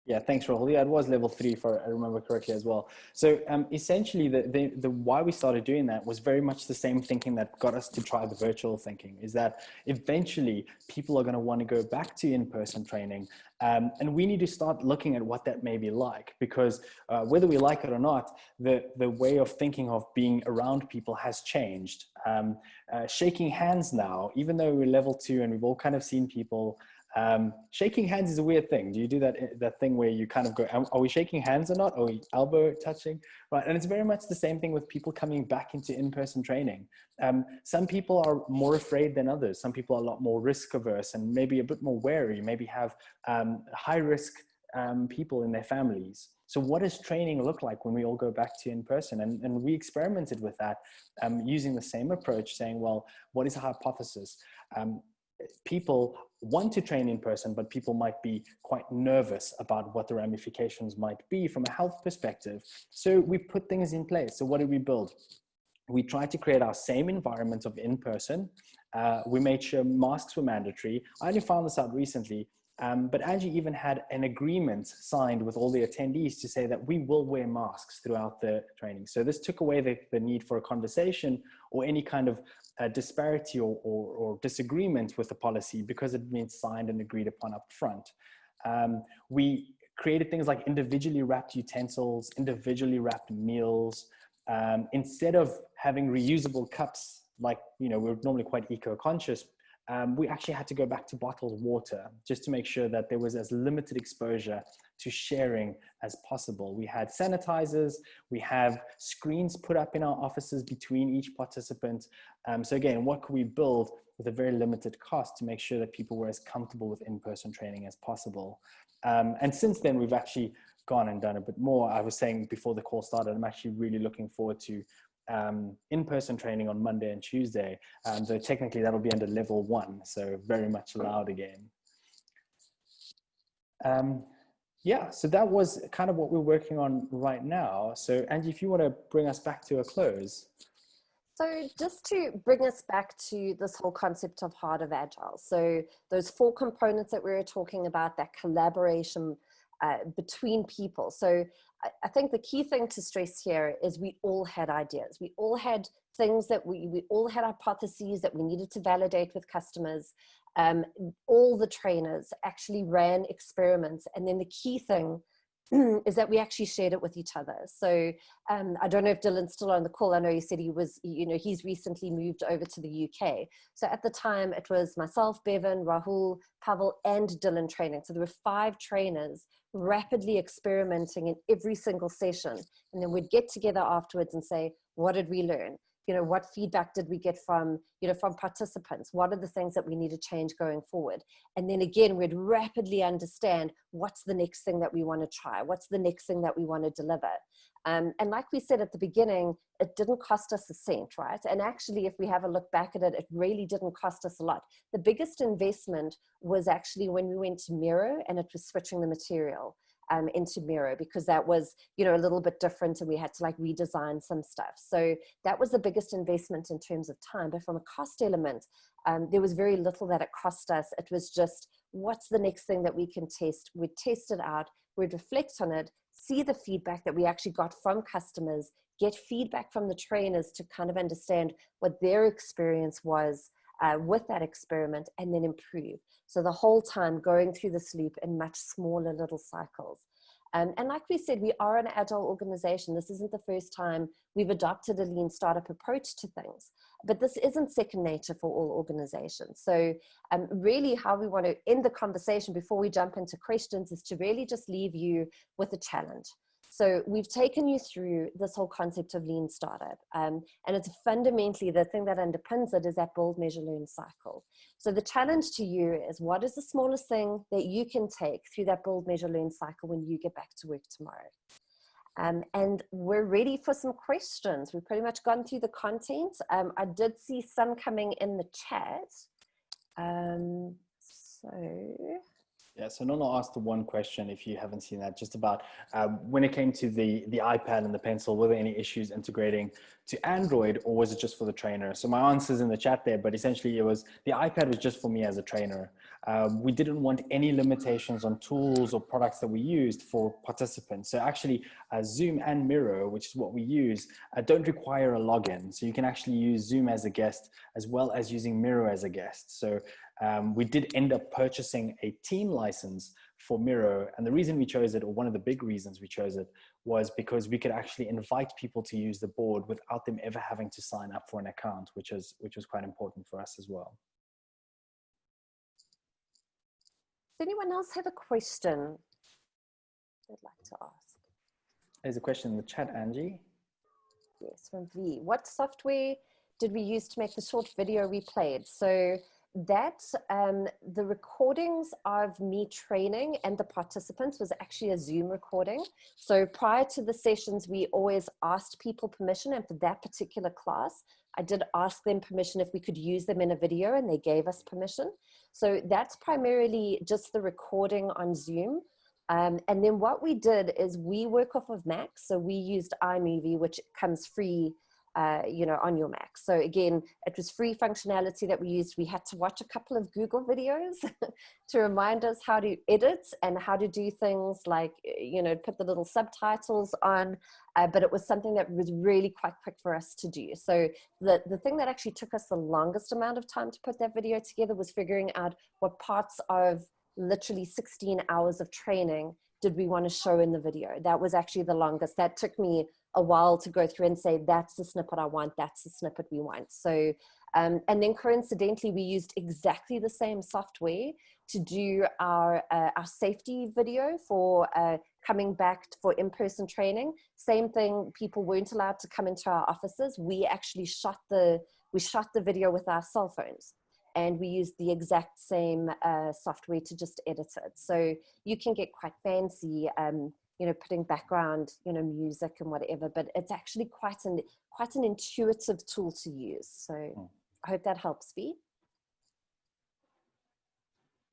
Yeah, thanks, Rahul. Yeah, it was level 3, if I remember correctly as well. So essentially, the why we started doing that was very much the same thinking that got us to try the virtual thinking, is that eventually people are going to want to go back to in-person training. And we need to start looking at what that may be like, because whether we like it or not, the way of thinking of being around people has changed. Shaking hands now, even though we're level 2 and we've all kind of seen people, shaking hands is a weird thing. Do you do that thing where you kind of go, are we shaking hands or not? Are we elbow touching? Right. And it's very much the same thing with people coming back into in-person training. Some people are more afraid than others. Some people are a lot more risk averse and maybe a bit more wary, maybe have high risk people in their families. So what does training look like when we all go back to in-person? And we experimented with that using the same approach, saying, well, what is a hypothesis? People want to train in person, but people might be quite nervous about what the ramifications might be from a health perspective. So we put things in place. So what did we build? We tried to create our same environment of in-person. We made sure masks were mandatory. I only found this out recently, but Angie even had an agreement signed with all the attendees to say that we will wear masks throughout the training. So this took away the need for a conversation or any kind of disparity or disagreement with the policy, because it had been signed and agreed upon up front. We created things like individually wrapped utensils, individually wrapped meals. Instead of having reusable cups, like, we're normally quite eco-conscious, we actually had to go back to bottled water just to make sure that there was as limited exposure to sharing as possible. We had sanitizers, we have screens put up in our offices between each participant. So again, what could we build with a very limited cost to make sure that people were as comfortable with in-person training as possible? And since then, we've actually gone and done a bit more. I was saying before the call started, I'm actually really looking forward to in-person training on Monday and Tuesday. So technically that'll be under level 1, so very much allowed again. Yeah, so that was kind of what we're working on right now. So Angie, if you want to bring us back to a close. So just to bring us back to this whole concept of Heart of Agile. So those 4 components that we were talking about, that collaboration between people. So I think the key thing to stress here is we all had ideas. We all had things that we all had hypotheses that we needed to validate with customers. All the trainers actually ran experiments. And then the key thing is that we actually shared it with each other. So I don't know if Dylan's still on the call. I know you said he was, he's recently moved over to the UK. So at the time it was myself, Bevan, Rahul, Pavel, and Dylan training. So there were 5 trainers rapidly experimenting in every single session. And then we'd get together afterwards and say, what did we learn? What feedback did we get from participants? What are the things that we need to change going forward? And then again, we'd rapidly understand what's the next thing that we want to try? What's the next thing that we want to deliver? And like we said at the beginning, it didn't cost us a cent, right? And actually, if we have a look back at it, it really didn't cost us a lot. The biggest investment was actually when we went to Miro, and it was switching the material into Miro, because that was, a little bit different, and we had to redesign some stuff. So that was the biggest investment in terms of time. But from a cost element, there was very little that it cost us. It was just, what's the next thing that we can test? We'd test it out, we'd reflect on it, see the feedback that we actually got from customers, get feedback from the trainers to kind of understand what their experience was with that experiment, and then improve. So the whole time going through this loop in much smaller little cycles. And like we said, we are an agile organization. This isn't the first time we've adopted a lean startup approach to things, but this isn't second nature for all organizations. So really how we want to end the conversation before we jump into questions is to really just leave you with a challenge. So we've taken you through this whole concept of lean startup. And it's fundamentally, the thing that underpins it is that build, measure, learn cycle. So the challenge to you is, what is the smallest thing that you can take through that build, measure, learn cycle when you get back to work tomorrow? And we're ready for some questions. We've pretty much gone through the content. I did see some coming in the chat. So Yeah, so Nono asked the one question, if you haven't seen that, just about when it came to the iPad and the pencil, were there any issues integrating to Android, or was it just for the trainer? So my answer's in the chat there, but essentially it was, the iPad was just for me as a trainer. We didn't want any limitations on tools or products that we used for participants. So actually Zoom and Miro, which is what we use, don't require a login. So you can actually use Zoom as a guest as well as using Miro as a guest. So we did end up purchasing a team license for Miro. And the reason we chose it, or one of the big reasons we chose it, was because we could actually invite people to use the board without them ever having to sign up for an account, which was quite important for us as well. Does anyone else have a question they'd like to ask? There's a question in the chat, Angie. Yes, from V. What software did we use to make the short video we played? So that the recordings of me training and the participants was actually a Zoom recording. So prior to the sessions, we always asked people permission, and for that particular class, I did ask them permission if we could use them in a video, and they gave us permission. So that's primarily just the recording on Zoom. And then what we did is we work off of Mac. So we used iMovie, which comes free, you know, on your Mac. So again, it was free functionality that we used. We had to watch a couple of Google videos to remind us how to edit and how to do things like, you know, put the little subtitles on. But it was something that was really quite quick for us to do. So the thing that actually took us the longest amount of time to put that video together was figuring out what parts of literally 16 hours of training did we want to show in the video. That was actually the longest. That took me a while to go through and say, that's the snippet I want, that's the snippet we want. So, and then coincidentally, we used exactly the same software to do our safety video for coming back for in-person training. Same thing, people weren't allowed to come into our offices. We actually shot the video with our cell phones. And we used the exact same software to just edit it. So you can get quite fancy, you know, putting background, you know, music and whatever, but it's actually quite an intuitive tool to use. So I hope that helps, V.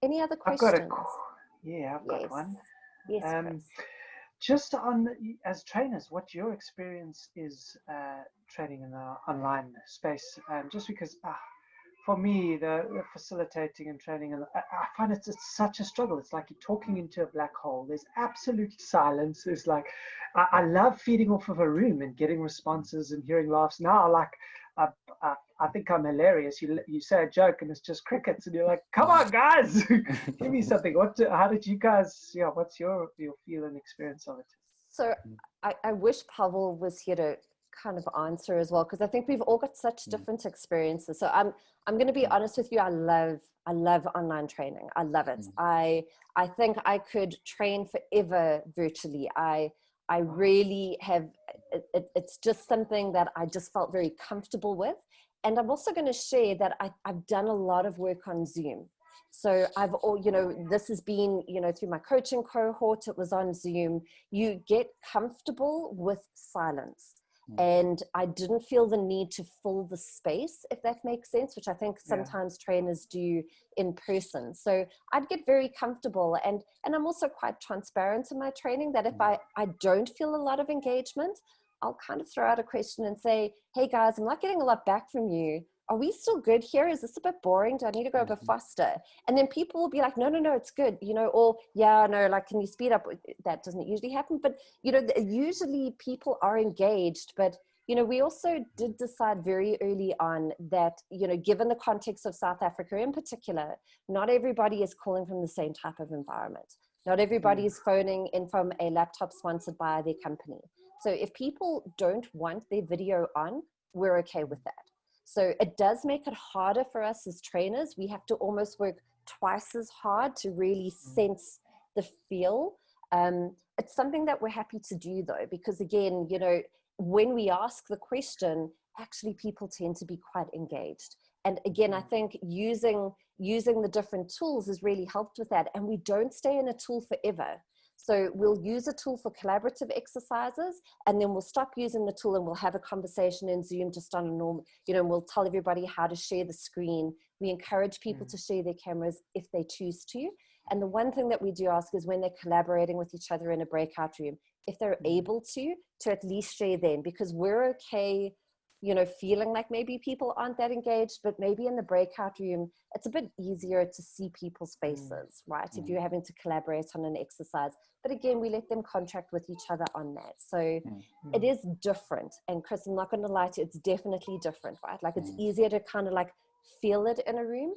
Any other questions? I've got one. Yes, Chris. Just on, as trainers, what your experience is training in the online space, just because for me, the facilitating and training, and I find it's such a struggle. It's like you're talking into a black hole. There's absolute silence. It's like, I love feeding off of a room and getting responses and hearing laughs. Now, like, I think I'm hilarious. You say a joke and it's just crickets, and you're like, come on, guys, give me something. How did you guys, what's your feel and experience of it? So I wish Pavel was here to kind of answer as well, because I think we've all got such different experiences. So I'm going to be honest with you. I love online training. I love it. I think I could train forever virtually. I really have, it's just something that I just felt very comfortable with. And I'm also going to share that I've done a lot of work on Zoom. So this has been, through my coaching cohort, it was on Zoom. You get comfortable with silence. And I didn't feel the need to fill the space, if that makes sense, which I think sometimes trainers do in person. So I'd get very comfortable, and I'm also quite transparent in my training that if I don't feel a lot of engagement, I'll kind of throw out a question and say, hey guys, I'm not getting a lot back from you. Are we still good here? Is this a bit boring? Do I need to go a bit faster? And then people will be like, no, it's good, or yeah, no, like, can you speed up? That doesn't usually happen, but usually people are engaged. But we also did decide very early on that, given the context of South Africa in particular, not everybody is calling from the same type of environment. Not everybody is phoning in from a laptop sponsored by their company. So if people don't want their video on, we're okay with that. So it does make it harder for us as trainers. We have to almost work twice as hard to really sense the feel. It's something that we're happy to do though, because again, when we ask the question, actually people tend to be quite engaged. And again, I think using the different tools has really helped with that. And we don't stay in a tool forever. So we'll use a tool for collaborative exercises, and then we'll stop using the tool and we'll have a conversation in Zoom just on a normal, you know, and we'll tell everybody how to share the screen. We encourage people to share their cameras if they choose to. And the one thing that we do ask is when they're collaborating with each other in a breakout room, if they're able to at least share then, because we're okay, you know, feeling like maybe people aren't that engaged, but maybe in the breakout room, it's a bit easier to see people's faces, right? If you're having to collaborate on an exercise. But again, we let them contract with each other on that. So it is different. And Chris, I'm not going to lie to you, it's definitely different, right? Like it's easier to kind of like feel it in a room.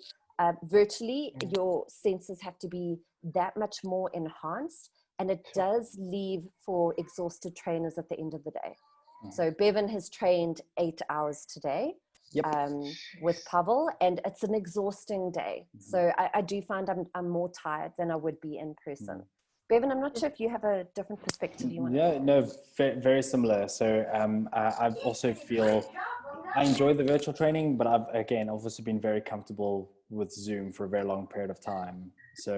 Virtually, your senses have to be that much more enhanced. And it does leave for exhausted trainers at the end of the day. So Bevan has trained 8 hours today with Pavel, and it's an exhausting day. So I do find I'm more tired than I would be in person. Bevan, I'm not sure if you have a different perspective you want to Yeah, no, very similar. So I also feel I enjoy the virtual training, but I've also been very comfortable with Zoom for a very long period of time. So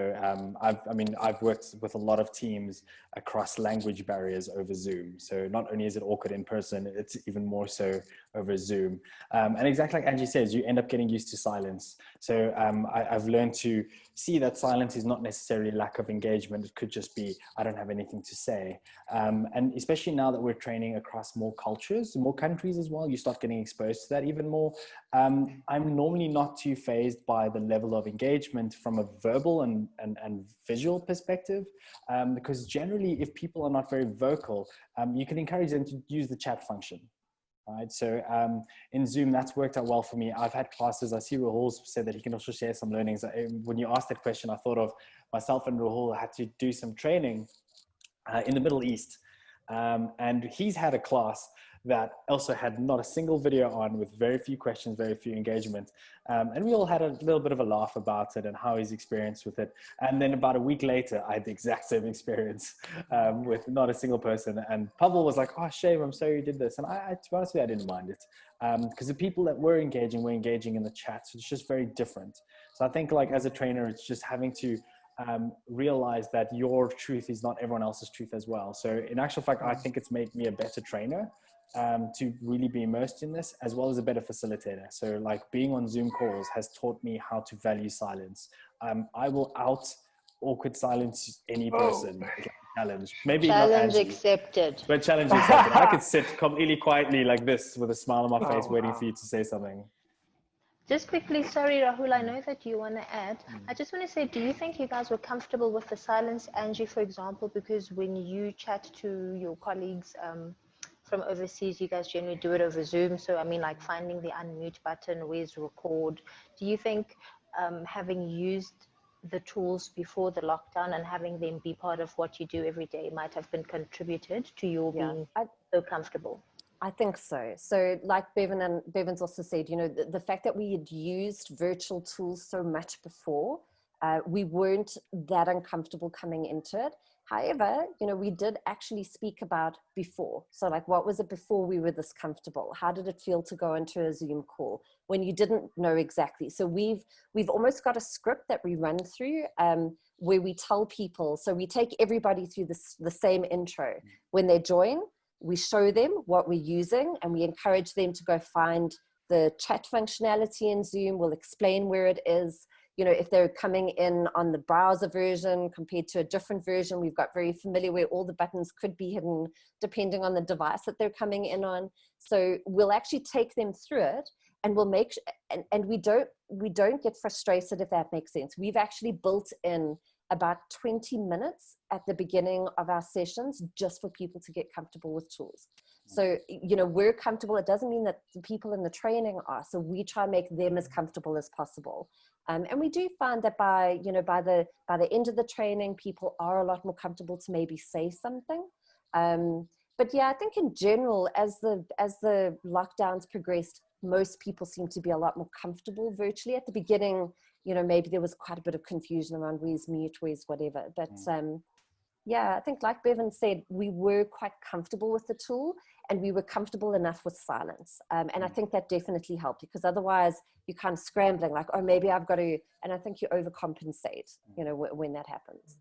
I've worked with a lot of teams across language barriers over Zoom. So not only is it awkward in person, it's even more so over Zoom. And exactly like Angie says, you end up getting used to silence. So I've learned to see that silence is not necessarily lack of engagement. It could just be, I don't have anything to say. And especially now that we're training across more cultures, more countries as well, you start getting exposed to that even more. I'm normally not too fazed by the level of engagement from a verbal and visual perspective, because generally if people are not very vocal, you can encourage them to use the chat function. Right. So in Zoom, that's worked out well for me. I've had classes. I see Rahul said that he can also share some learnings. When you asked that question, I thought of myself and Rahul had to do some training in the Middle East. And he's had a class that also had not a single video on, with very few questions, very few engagement. And we all had a little bit of a laugh about it and how his experience with it. And then about a week later, I had the exact same experience with not a single person. And Pavel was like, oh, shame, I'm sorry you did this. And to be honest with you, I didn't mind it. Because the people that were engaging in the chat. So it's just very different. So I think like as a trainer, it's just having to realize that your truth is not everyone else's truth as well. So in actual fact, I think it's made me a better trainer to really be immersed in this, as well as a better facilitator. So like being on Zoom calls has taught me how to value silence. I will out awkward silence any person. Challenge. Maybe challenge not Angie, accepted. but challenge accepted. I could sit completely quietly like this with a smile on my face waiting for you to say something. Just quickly, sorry, Rahul, I know that you want to add. I just want to say, do you think you guys were comfortable with the silence, Angie, for example, because when you chat to your colleagues from overseas, you guys generally do it over Zoom. So, I mean, like finding the unmute button, where's record. Do you think having used the tools before the lockdown and having them be part of what you do every day might have been contributed to your being so comfortable? I think so. So like Bevan's also said, you know, the fact that we had used virtual tools so much before, we weren't that uncomfortable coming into it. However, you know, we did actually speak about before. So like, what was it before we were this comfortable? How did it feel to go into a Zoom call when you didn't know exactly? So we've almost got a script that we run through where we tell people, so we take everybody through the same intro. When they join, we show them what we're using and we encourage them to go find the chat functionality in Zoom. We'll explain where it is. You know, if they're coming in on the browser version compared to a different version, we've got very familiar where all the buttons could be hidden depending on the device that they're coming in on. So we'll actually take them through it and we'll make, and we don't get frustrated, if that makes sense. We've actually built in about 20 minutes at the beginning of our sessions just for people to get comfortable with tools. So, you know, we're comfortable. It doesn't mean that the people in the training are. So we try and make them as comfortable as possible. And we do find that by the end of the training, people are a lot more comfortable to maybe say something. But yeah, I think in general, as the lockdowns progressed, most people seem to be a lot more comfortable virtually. At the beginning, you know, maybe there was quite a bit of confusion around where's mute, where's whatever. But yeah, I think like Bevan said, we were quite comfortable with the tool and we were comfortable enough with silence. And I think that definitely helped, because otherwise you're kind of scrambling like, oh, maybe I've got to, and I think you overcompensate, you know, when that happens.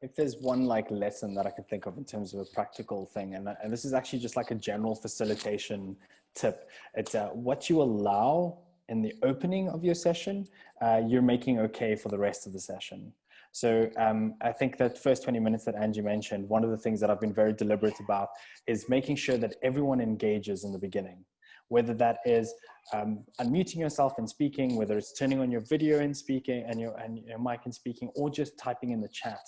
If there's one like lesson that I can think of in terms of a practical thing, and this is actually just like a general facilitation tip, it's what you allow in the opening of your session, you're making okay for the rest of the session. So I think that first 20 minutes that Angie mentioned, one of the things that I've been very deliberate about is making sure that everyone engages in the beginning, whether that is unmuting yourself and speaking, whether it's turning on your video and speaking and your mic and speaking, or just typing in the chat.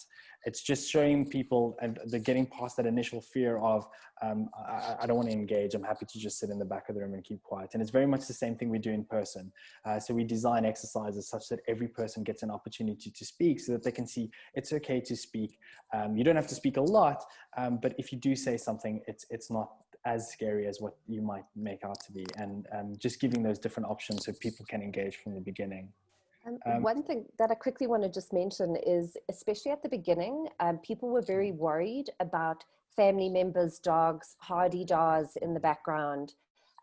It's just showing people, and they're getting past that initial fear of, I don't want to engage. I'm happy to just sit in the back of the room and keep quiet. And it's very much the same thing we do in person. So we design exercises such that every person gets an opportunity to speak, so that they can see it's okay to speak. You don't have to speak a lot, but if you do say something, it's not as scary as what you might make out to be, and just giving those different options so people can engage from the beginning. One thing that I quickly want to just mention is, especially at the beginning, people were very worried about family members, dogs, hardy dogs in the background.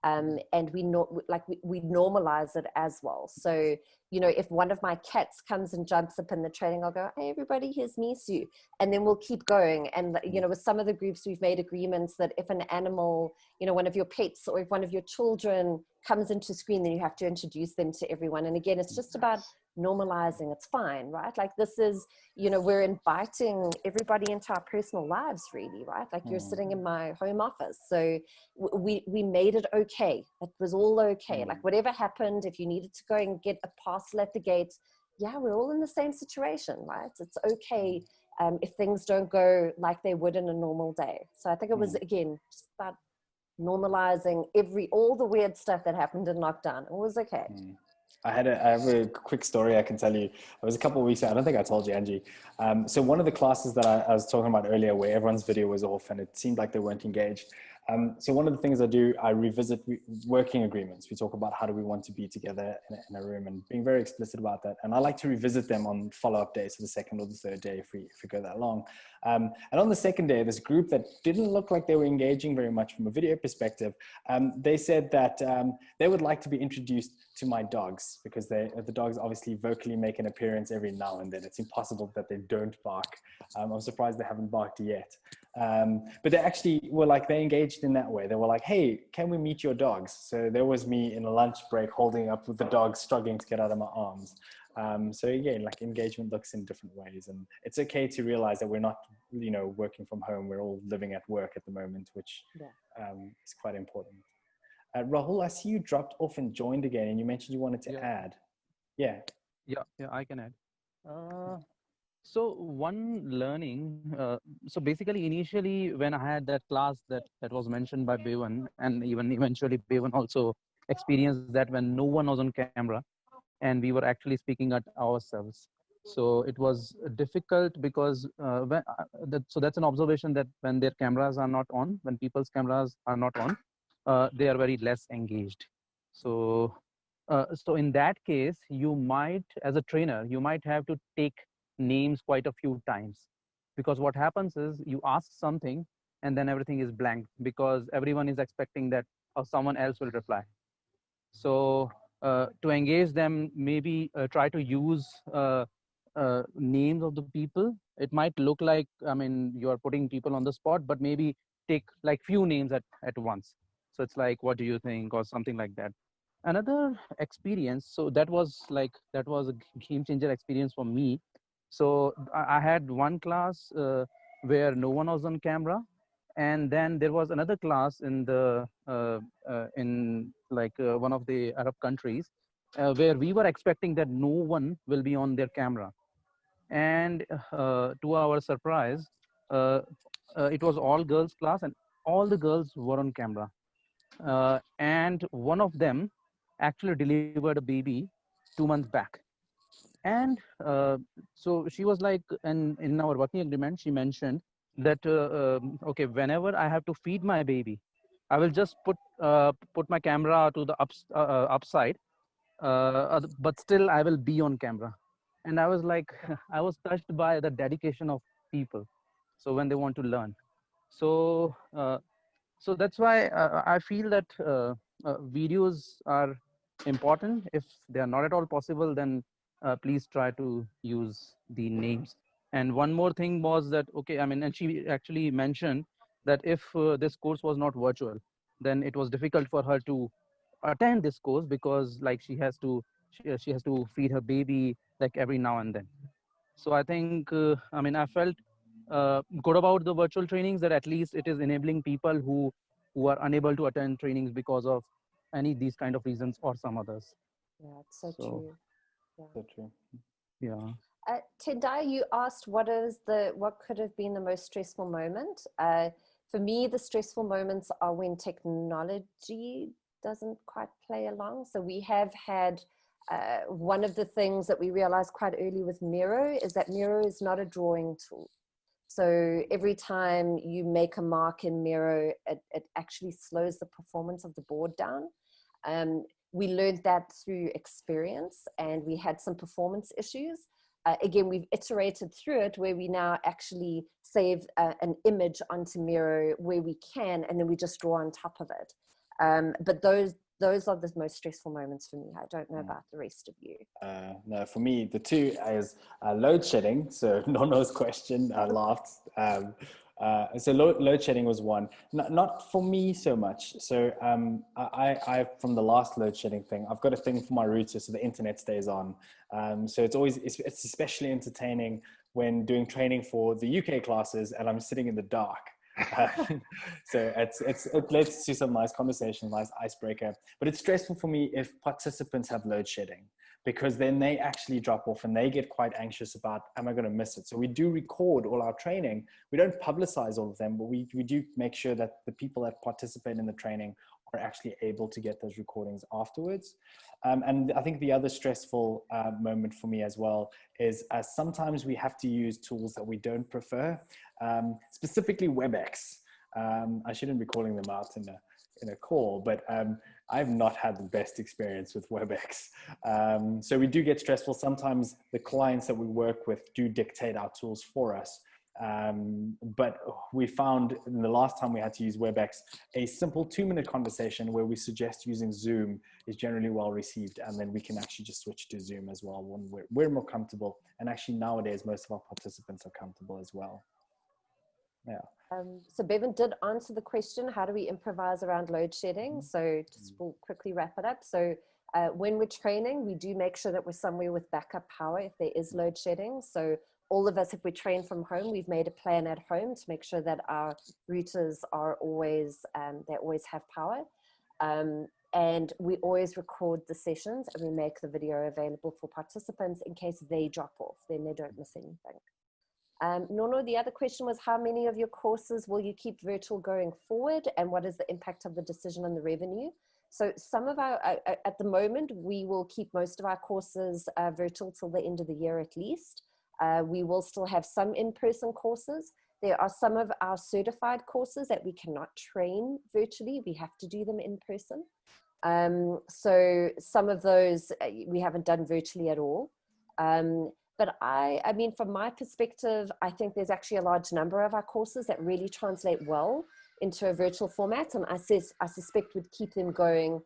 And we normalize it as well. So, you know, if one of my cats comes and jumps up in the training, I'll go, hey, everybody, here's Misu. And then we'll keep going. And, you know, with some of the groups, we've made agreements that if an animal, you know, one of your pets or if one of your children comes into screen, then you have to introduce them to everyone. And again, it's just about normalizing. It's fine, right? Like this is, you know, we're inviting everybody into our personal lives, really, right? Like you're sitting in my home office. So we made it okay. It was all okay. Like whatever happened, if you needed to go and get a parcel at the gate, yeah, we're all in the same situation, right? It's okay if things don't go like they would in a normal day. So I think it was, again, just about normalizing all the weird stuff that happened in lockdown. It was okay. I have a quick story I can tell you. It was a couple of weeks ago. I don't think I told you, Angie. So one of the classes that I was talking about earlier, where everyone's video was off and it seemed like they weren't engaged. So one of the things I do, I revisit working agreements. We talk about how do we want to be together in a room, and being very explicit about that. And I like to revisit them on follow-up days, so the second or the third day if we go that long. And on the second day, this group that didn't look like they were engaging very much from a video perspective, they said that they would like to be introduced to my dogs, because the dogs obviously vocally make an appearance every now and then. It's impossible that they don't bark. I'm surprised they haven't barked yet. But they actually were like, they engaged in that way. They were like, hey, can we meet your dogs? So there was me in a lunch break holding up with the dogs struggling to get out of my arms. So again, like engagement looks in different ways, and it's okay to realize that we're not, you know, working from home. We're all living at work at the moment, which is quite important. Rahul, I see you dropped off and joined again, and you mentioned you wanted to add. Yeah, I can add. So one learning, so basically initially when I had that class that was mentioned by Bevan, and even eventually Bevan also experienced that when no one was on camera and we were actually speaking at ourselves. So it was difficult because so that's an observation, that when their cameras are not on, when people's cameras are not on, they are very less engaged. So so in that case, you might, as a trainer, you might have to take names quite a few times, because what happens is you ask something and then everything is blank because everyone is expecting that someone else will reply. So to engage them, maybe try to use names of the people. It might look like, I mean, you are putting people on the spot, but maybe take like few names at once. So it's like, what do you think, or something like that. Another experience, so that was a game changer experience for me. So I had one class where no one was on camera, and then there was another class in the one of the Arab countries where we were expecting that no one will be on their camera, and to our surprise, it was all girls class, and all the girls were on camera, and one of them actually delivered a baby 2 months back. And so she was like, and in our working agreement, she mentioned that, okay, whenever I have to feed my baby, I will just put my camera to the upside, but still I will be on camera. And I was like, I was touched by the dedication of people. So when they want to learn. So, so that's why I feel that videos are important. If they are not at all possible, then please try to use the names And one more thing was that, okay, I mean, and she actually mentioned that if this course was not virtual, then it was difficult for her to attend this course because like she has to feed her baby like every now and then. So I think, I mean, I felt good about the virtual trainings, that at least it is enabling people who are unable to attend trainings because of any these kind of reasons or some others. Yeah, it's so, So, true. Yeah. So true. Yeah. Tendai, you asked what could have been the most stressful moment. For me, the stressful moments are when technology doesn't quite play along. So we have had one of the things that we realized quite early with Miro is that Miro is not a drawing tool. So every time you make a mark in Miro, it actually slows the performance of the board down. We learned that through experience, and we had some performance issues. Again, we've iterated through it where we now actually save an image onto Miro where we can, and then we just draw on top of it. But those are the most stressful moments for me. I don't know about the rest of you. No, for me, the two is load shedding. So Nono's question, I laughed. So load shedding was one. Not for me so much. So I from the last load shedding thing, I've got a thing for my router so the internet stays on. So it's especially entertaining when doing training for the UK classes and I'm sitting in the dark. So it leads to some nice conversation, nice icebreaker, but it's stressful for me if participants have load shedding, because then they actually drop off and they get quite anxious about, am I going to miss it? So we do record all our training. We don't publicize all of them, but we do make sure that the people that participate in the training are actually able to get those recordings afterwards. And I think the other stressful moment for me as well is sometimes we have to use tools that we don't prefer, specifically WebEx. I shouldn't be calling them out in a call, but I've not had the best experience with WebEx. So we do get stressful. Sometimes the clients that we work with do dictate our tools for us. But we found in the last time we had to use WebEx, a simple 2-minute conversation where we suggest using Zoom is generally well received. And then we can actually just switch to Zoom as well when we're more comfortable. And actually nowadays, most of our participants are comfortable as well. Yeah. So Bevan did answer the question, how do we improvise around load shedding? So just we'll quickly wrap it up. So when we're training, we do make sure that we're somewhere with backup power if there is load shedding. So all of us, if we train from home, we've made a plan at home to make sure that our routers are always, they always have power. And we always record the sessions and we make the video available for participants in case they drop off, then they don't miss anything. Nono, the other question was, how many of your courses will you keep virtual going forward, and what is the impact of the decision on the revenue? So some of our, at the moment, we will keep most of our courses virtual till the end of the year at least. We will still have some in-person courses. There are some of our certified courses that we cannot train virtually. We have to do them in person. So some of those we haven't done virtually at all. But I mean, from my perspective, I think there's actually a large number of our courses that really translate well into a virtual format. And I suspect we'd keep them going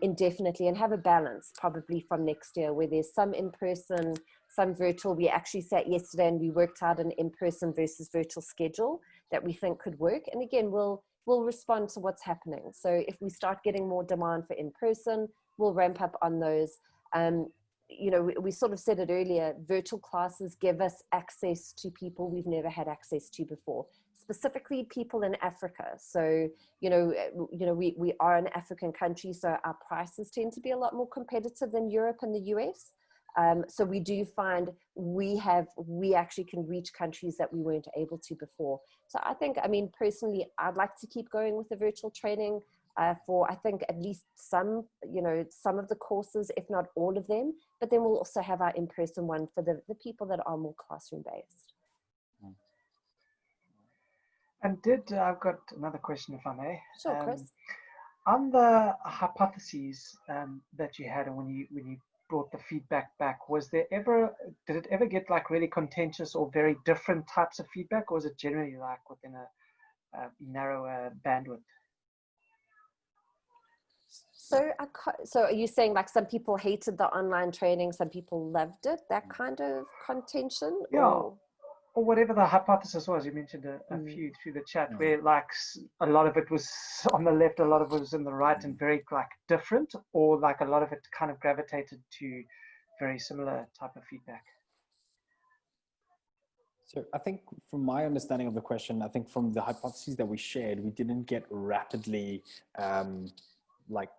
indefinitely and have a balance probably from next year where there's some in-person, some virtual. We actually sat yesterday and we worked out an in-person versus virtual schedule that we think could work. And again, we'll respond to what's happening. So if we start getting more demand for in-person, we'll ramp up on those. You know, we sort of said it earlier, virtual classes give us access to people we've never had access to before, specifically people in Africa. So, you know, we are an African country, so our prices tend to be a lot more competitive than Europe and the US. So we do find we actually can reach countries that we weren't able to before. So I think, I mean, personally, I'd like to keep going with the virtual training for, I think, at least some, you know, some of the courses, if not all of them, but then we'll also have our in-person one for the people that are more classroom based. And I've got another question, if I may. Sure, Chris. On the hypotheses that you had, and when you brought the feedback back, did it ever get like really contentious or very different types of feedback, or was it generally like within a narrower bandwidth? So are you saying like some people hated the online training, some people loved it, that kind of contention? Yeah. Or? or whatever the hypothesis was. You mentioned a few through the chat where like a lot of it was on the left, a lot of it was in the right, and very like different, or like a lot of it kind of gravitated to very similar type of feedback. So I think from my understanding of the question, I think from the hypotheses that we shared, we didn't get rapidly like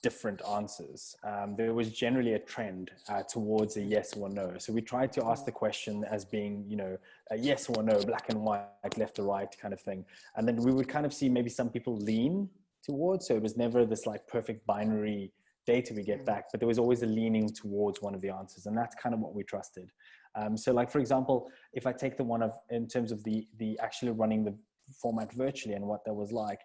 different answers. There was generally a trend towards a yes or no. So we tried to ask the question as being, you know, a yes or no, black and white, left or right kind of thing. And then we would kind of see maybe some people lean towards, so it was never this like perfect binary data we get back, but there was always a leaning towards one of the answers. And that's kind of what we trusted. So like, for example, if I take the one of, in terms of the actually running the format virtually and what that was like,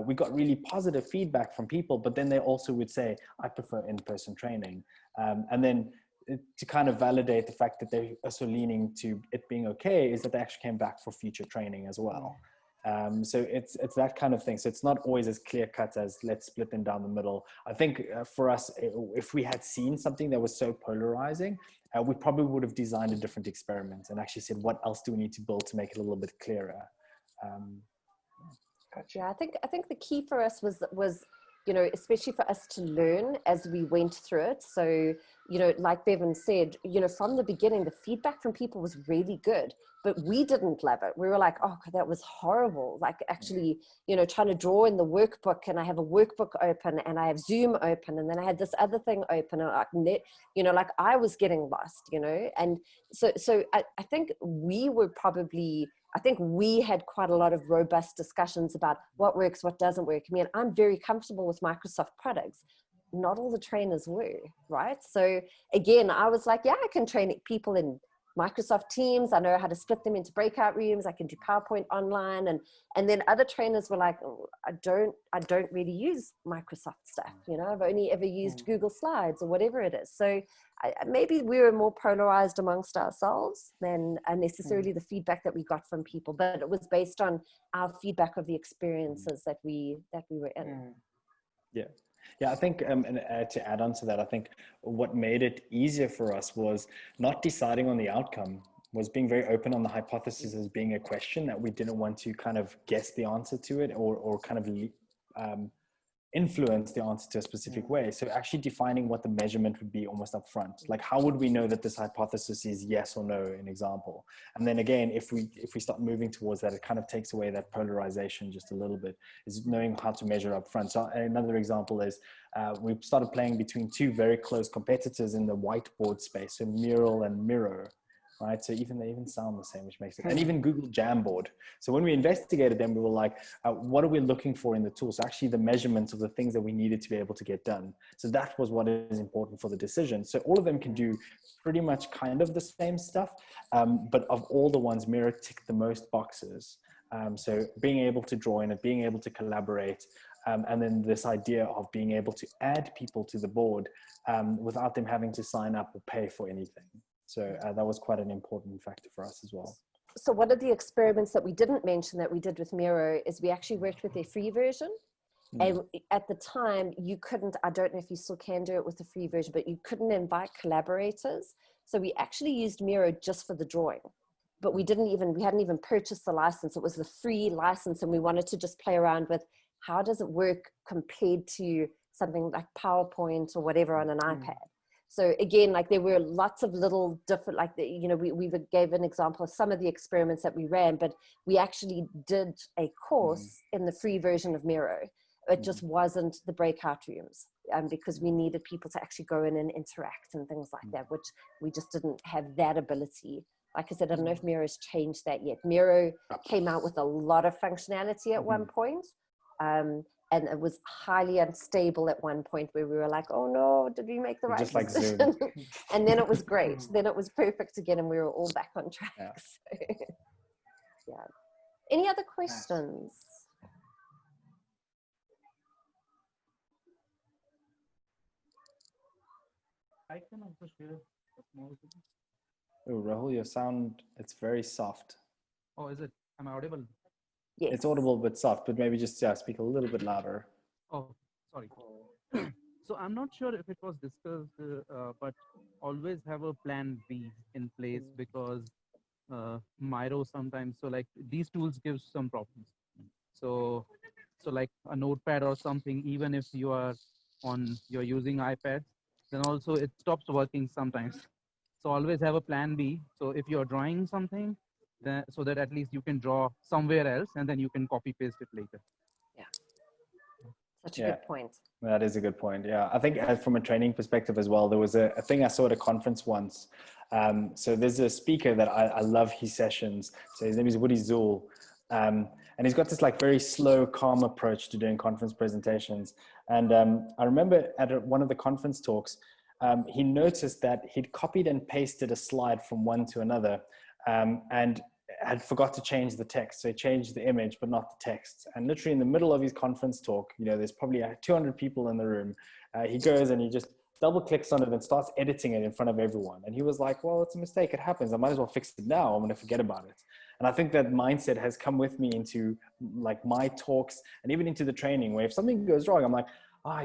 we got really positive feedback from people, but then they also would say, I prefer in-person training. And then to kind of validate the fact that they're also leaning to it being okay is that they actually came back for future training as well. So it's that kind of thing. So it's not always as clear cut as let's split them down the middle. I think for us, if we had seen something that was so polarizing, we probably would have designed a different experiment and actually said, what else do we need to build to make it a little bit clearer? Gotcha. Yeah, I think the key for us was, you know, especially for us to learn as we went through it. So, you know, like Bevan said, you know, from the beginning, the feedback from people was really good, but we didn't love it. We were like, oh, that was horrible. Like actually, you know, trying to draw in the workbook, and I have a workbook open and I have Zoom open, and then I had this other thing open, and like, you know, like I was getting lost, you know? And so I think we were probably, I think we had quite a lot of robust discussions about what works, what doesn't work. I mean, I'm very comfortable with Microsoft products. Not all the trainers were, right? So again, I was like, yeah, I can train people in Microsoft Teams. I know how to split them into breakout rooms. I can do PowerPoint online. And then other trainers were like, oh, I don't really use Microsoft stuff. You know, I've only ever used Google Slides or whatever it is. So maybe we were more polarized amongst ourselves than necessarily the feedback that we got from people, but it was based on our feedback of the experiences that we were in. Yeah, I think, and to add on to that, I think what made it easier for us was not deciding on the outcome, was being very open on the hypothesis as being a question that we didn't want to kind of guess the answer to it or kind of influence the answer to a specific way. So actually defining what the measurement would be almost up front. Like, how would we know that this hypothesis is yes or no, an example? And then again, if we start moving towards that, it kind of takes away that polarization just a little bit, is knowing how to measure up front. So another example is we started playing between two very close competitors in the whiteboard space, so Mural and Miro. Right, so they even sound the same, which makes it, and even Google Jamboard. So when we investigated them, we were like, what are we looking for in the tool? So actually the measurements of the things that we needed to be able to get done. So that was what is important for the decision. So all of them can do pretty much kind of the same stuff, but of all the ones, Miro ticked the most boxes. So being able to draw in it, being able to collaborate, and then this idea of being able to add people to the board without them having to sign up or pay for anything. So that was quite an important factor for us as well. So one of the experiments that we didn't mention that we did with Miro is we actually worked with their free version. And at the time you couldn't, I don't know if you still can do it with the free version, but you couldn't invite collaborators. So we actually used Miro just for the drawing, but we hadn't even purchased the license. It was the free license. And we wanted to just play around with how does it work compared to something like PowerPoint or whatever on an iPad. So again, like there were lots of little different, like, you know, we gave an example of some of the experiments that we ran, but we actually did a course in the free version of Miro. It just wasn't the breakout rooms because we needed people to actually go in and interact and things like that, which we just didn't have that ability. Like I said, I don't know if Miro's changed that yet. Miro came out with a lot of functionality at one point. And it was highly unstable at one point where we were like, oh no, did we make the right decision? And then it was great. Then it was perfect again and we were all back on track. Yeah. So, yeah. Any other questions? I can also share more. Oh, Rahul, your sound, it's very soft. Oh, is it? Am I audible? Yes. It's audible but soft, but maybe just speak a little bit louder. Oh, sorry. So I'm not sure if it was discussed, but always have a plan B in place, because Miro sometimes. So like these tools give some problems. So like a notepad or something, even if you're using iPad, then also it stops working sometimes. So always have a plan B. So if you're drawing something, then so that at least you can draw somewhere else and then you can copy paste it later. Yeah, such a good point. That is a good point. Yeah, I think from a training perspective as well, there was a thing I saw at a conference once. So there's a speaker that I love his sessions. So his name is Woody Zool. And he's got this like very slow, calm approach to doing conference presentations. And I remember at one of the conference talks, he noticed that he'd copied and pasted a slide from one to another. And had forgot to change the text. So he changed the image, but not the text. And literally in the middle of his conference talk, you know, there's probably 200 people in the room. He goes and he just double clicks on it and starts editing it in front of everyone. And he was like, well, it's a mistake. It happens. I might as well fix it now. I'm going to forget about it. And I think that mindset has come with me into like my talks and even into the training, where if something goes wrong, I'm like,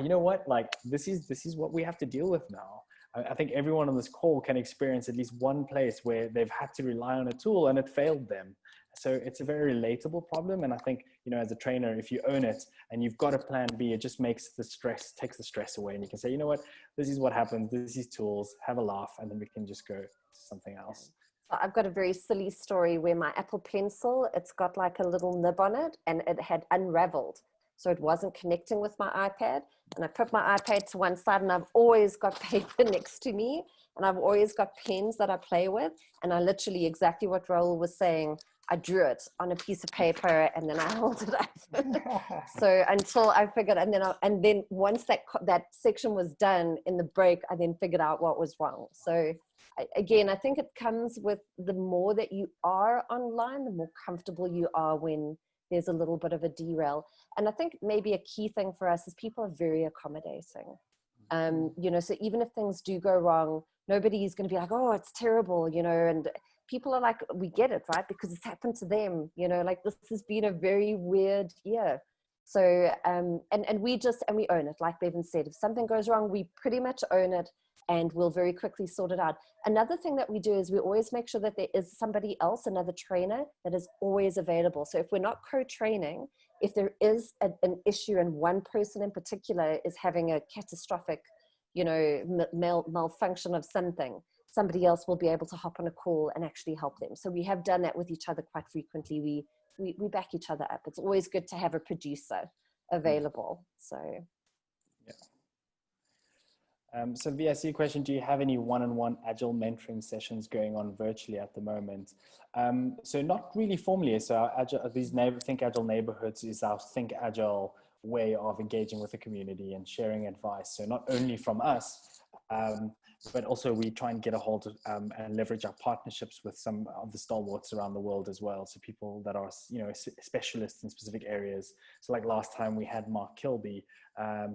you know what? Like this is what we have to deal with now. I think everyone on this call can experience at least one place where they've had to rely on a tool and it failed them. So it's a very relatable problem. And I think, you know, as a trainer, if you own it and you've got a plan B, it just takes the stress away. And you can say, you know what, this is what happens. This is tools, have a laugh, and then we can just go to something else. So I've got a very silly story where my Apple Pencil, it's got like a little nib on it and it had unraveled. So it wasn't connecting with my iPad. And I put my iPad to one side and I've always got paper next to me and I've always got pens that I play with. And I literally, exactly what Raoul was saying, I drew it on a piece of paper and then I held it up. So until I figured, and then once that section was done in the break, I then figured out what was wrong. So again, I think it comes with the more that you are online, the more comfortable you are when there's a little bit of a derail. And I think maybe a key thing for us is people are very accommodating. You know, so even if things do go wrong, nobody's going to be like, oh, it's terrible, you know, and people are like, we get it, right? Because it's happened to them, you know, like this has been a very weird year. So, and we own it. Like Bevan said, if something goes wrong, we pretty much own it and we'll very quickly sort it out. Another thing that we do is we always make sure that there is somebody else, another trainer that is always available. So if we're not co-training, if there is an issue and one person in particular is having a catastrophic, you know, malfunction of something, somebody else will be able to hop on a call and actually help them. So we have done that with each other quite frequently. We back each other up. It's always good to have a producer available. So yeah. So VIC question, do you have any one-on-one Agile mentoring sessions going on virtually at the moment? So not really formally. So our Agile, Think Agile Neighborhoods is our Think Agile way of engaging with the community and sharing advice. So not only from us, but also we try and get a hold of and leverage our partnerships with some of the stalwarts around the world as well. So people that are, you know, specialists in specific areas. So like last time we had Mark Kilby,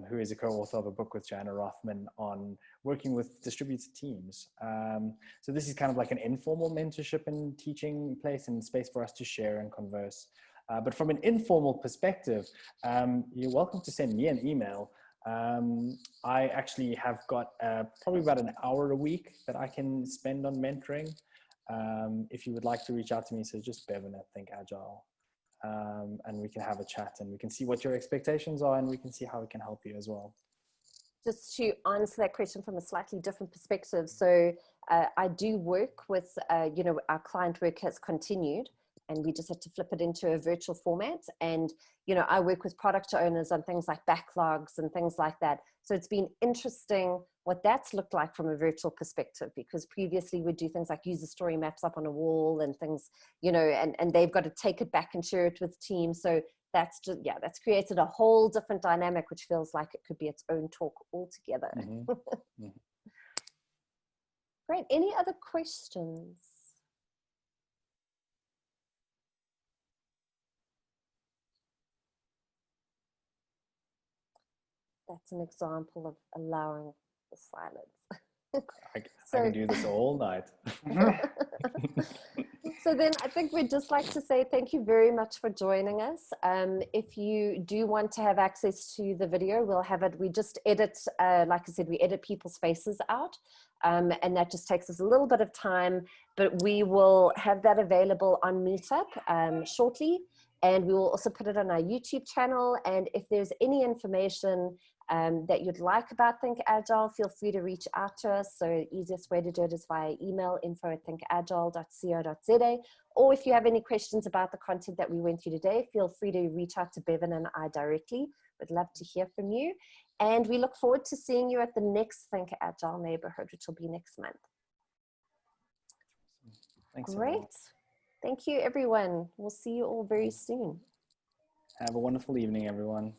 who is a co-author of a book with Joanna Rothman on working with distributed teams. So this is kind of like an informal mentorship and teaching place and space for us to share and converse. But from an informal perspective, you're welcome to send me an email. I actually have got probably about an hour a week that I can spend on mentoring. If you would like to reach out to me, so just Bevan at Think Agile, and we can have a chat and we can see what your expectations are and we can see how we can help you as well. Just to answer that question from a slightly different perspective. So I do work with, you know, our client work has continued and we just had to flip it into a virtual format. And, you know, I work with product owners on things like backlogs and things like that. So it's been interesting what that's looked like from a virtual perspective, because previously we'd do things like user story maps up on a wall and things, you know, and they've got to take it back and share it with teams. So that's just, yeah, that's created a whole different dynamic, which feels like it could be its own talk altogether. Mm-hmm. Mm-hmm. Great. Any other questions? That's an example of allowing the silence. I can do this all night. So then I think we'd just like to say thank you very much for joining us. If you do want to have access to the video, we'll have it. We just edit, like I said, we edit people's faces out. And that just takes us a little bit of time, but we will have that available on Meetup shortly. And we will also put it on our YouTube channel. And if there's any information that you'd like about Think Agile, feel free to reach out to us. So the easiest way to do it is via email, info@thinkagile.co.za. Or if you have any questions about the content that we went through today, feel free to reach out to Bevan and I directly. We'd love to hear from you. And we look forward to seeing you at the next Think Agile Neighborhood, which will be next month. Thanks, Great. everyone. Thank you, everyone. We'll see you all very soon. Have a wonderful evening, everyone.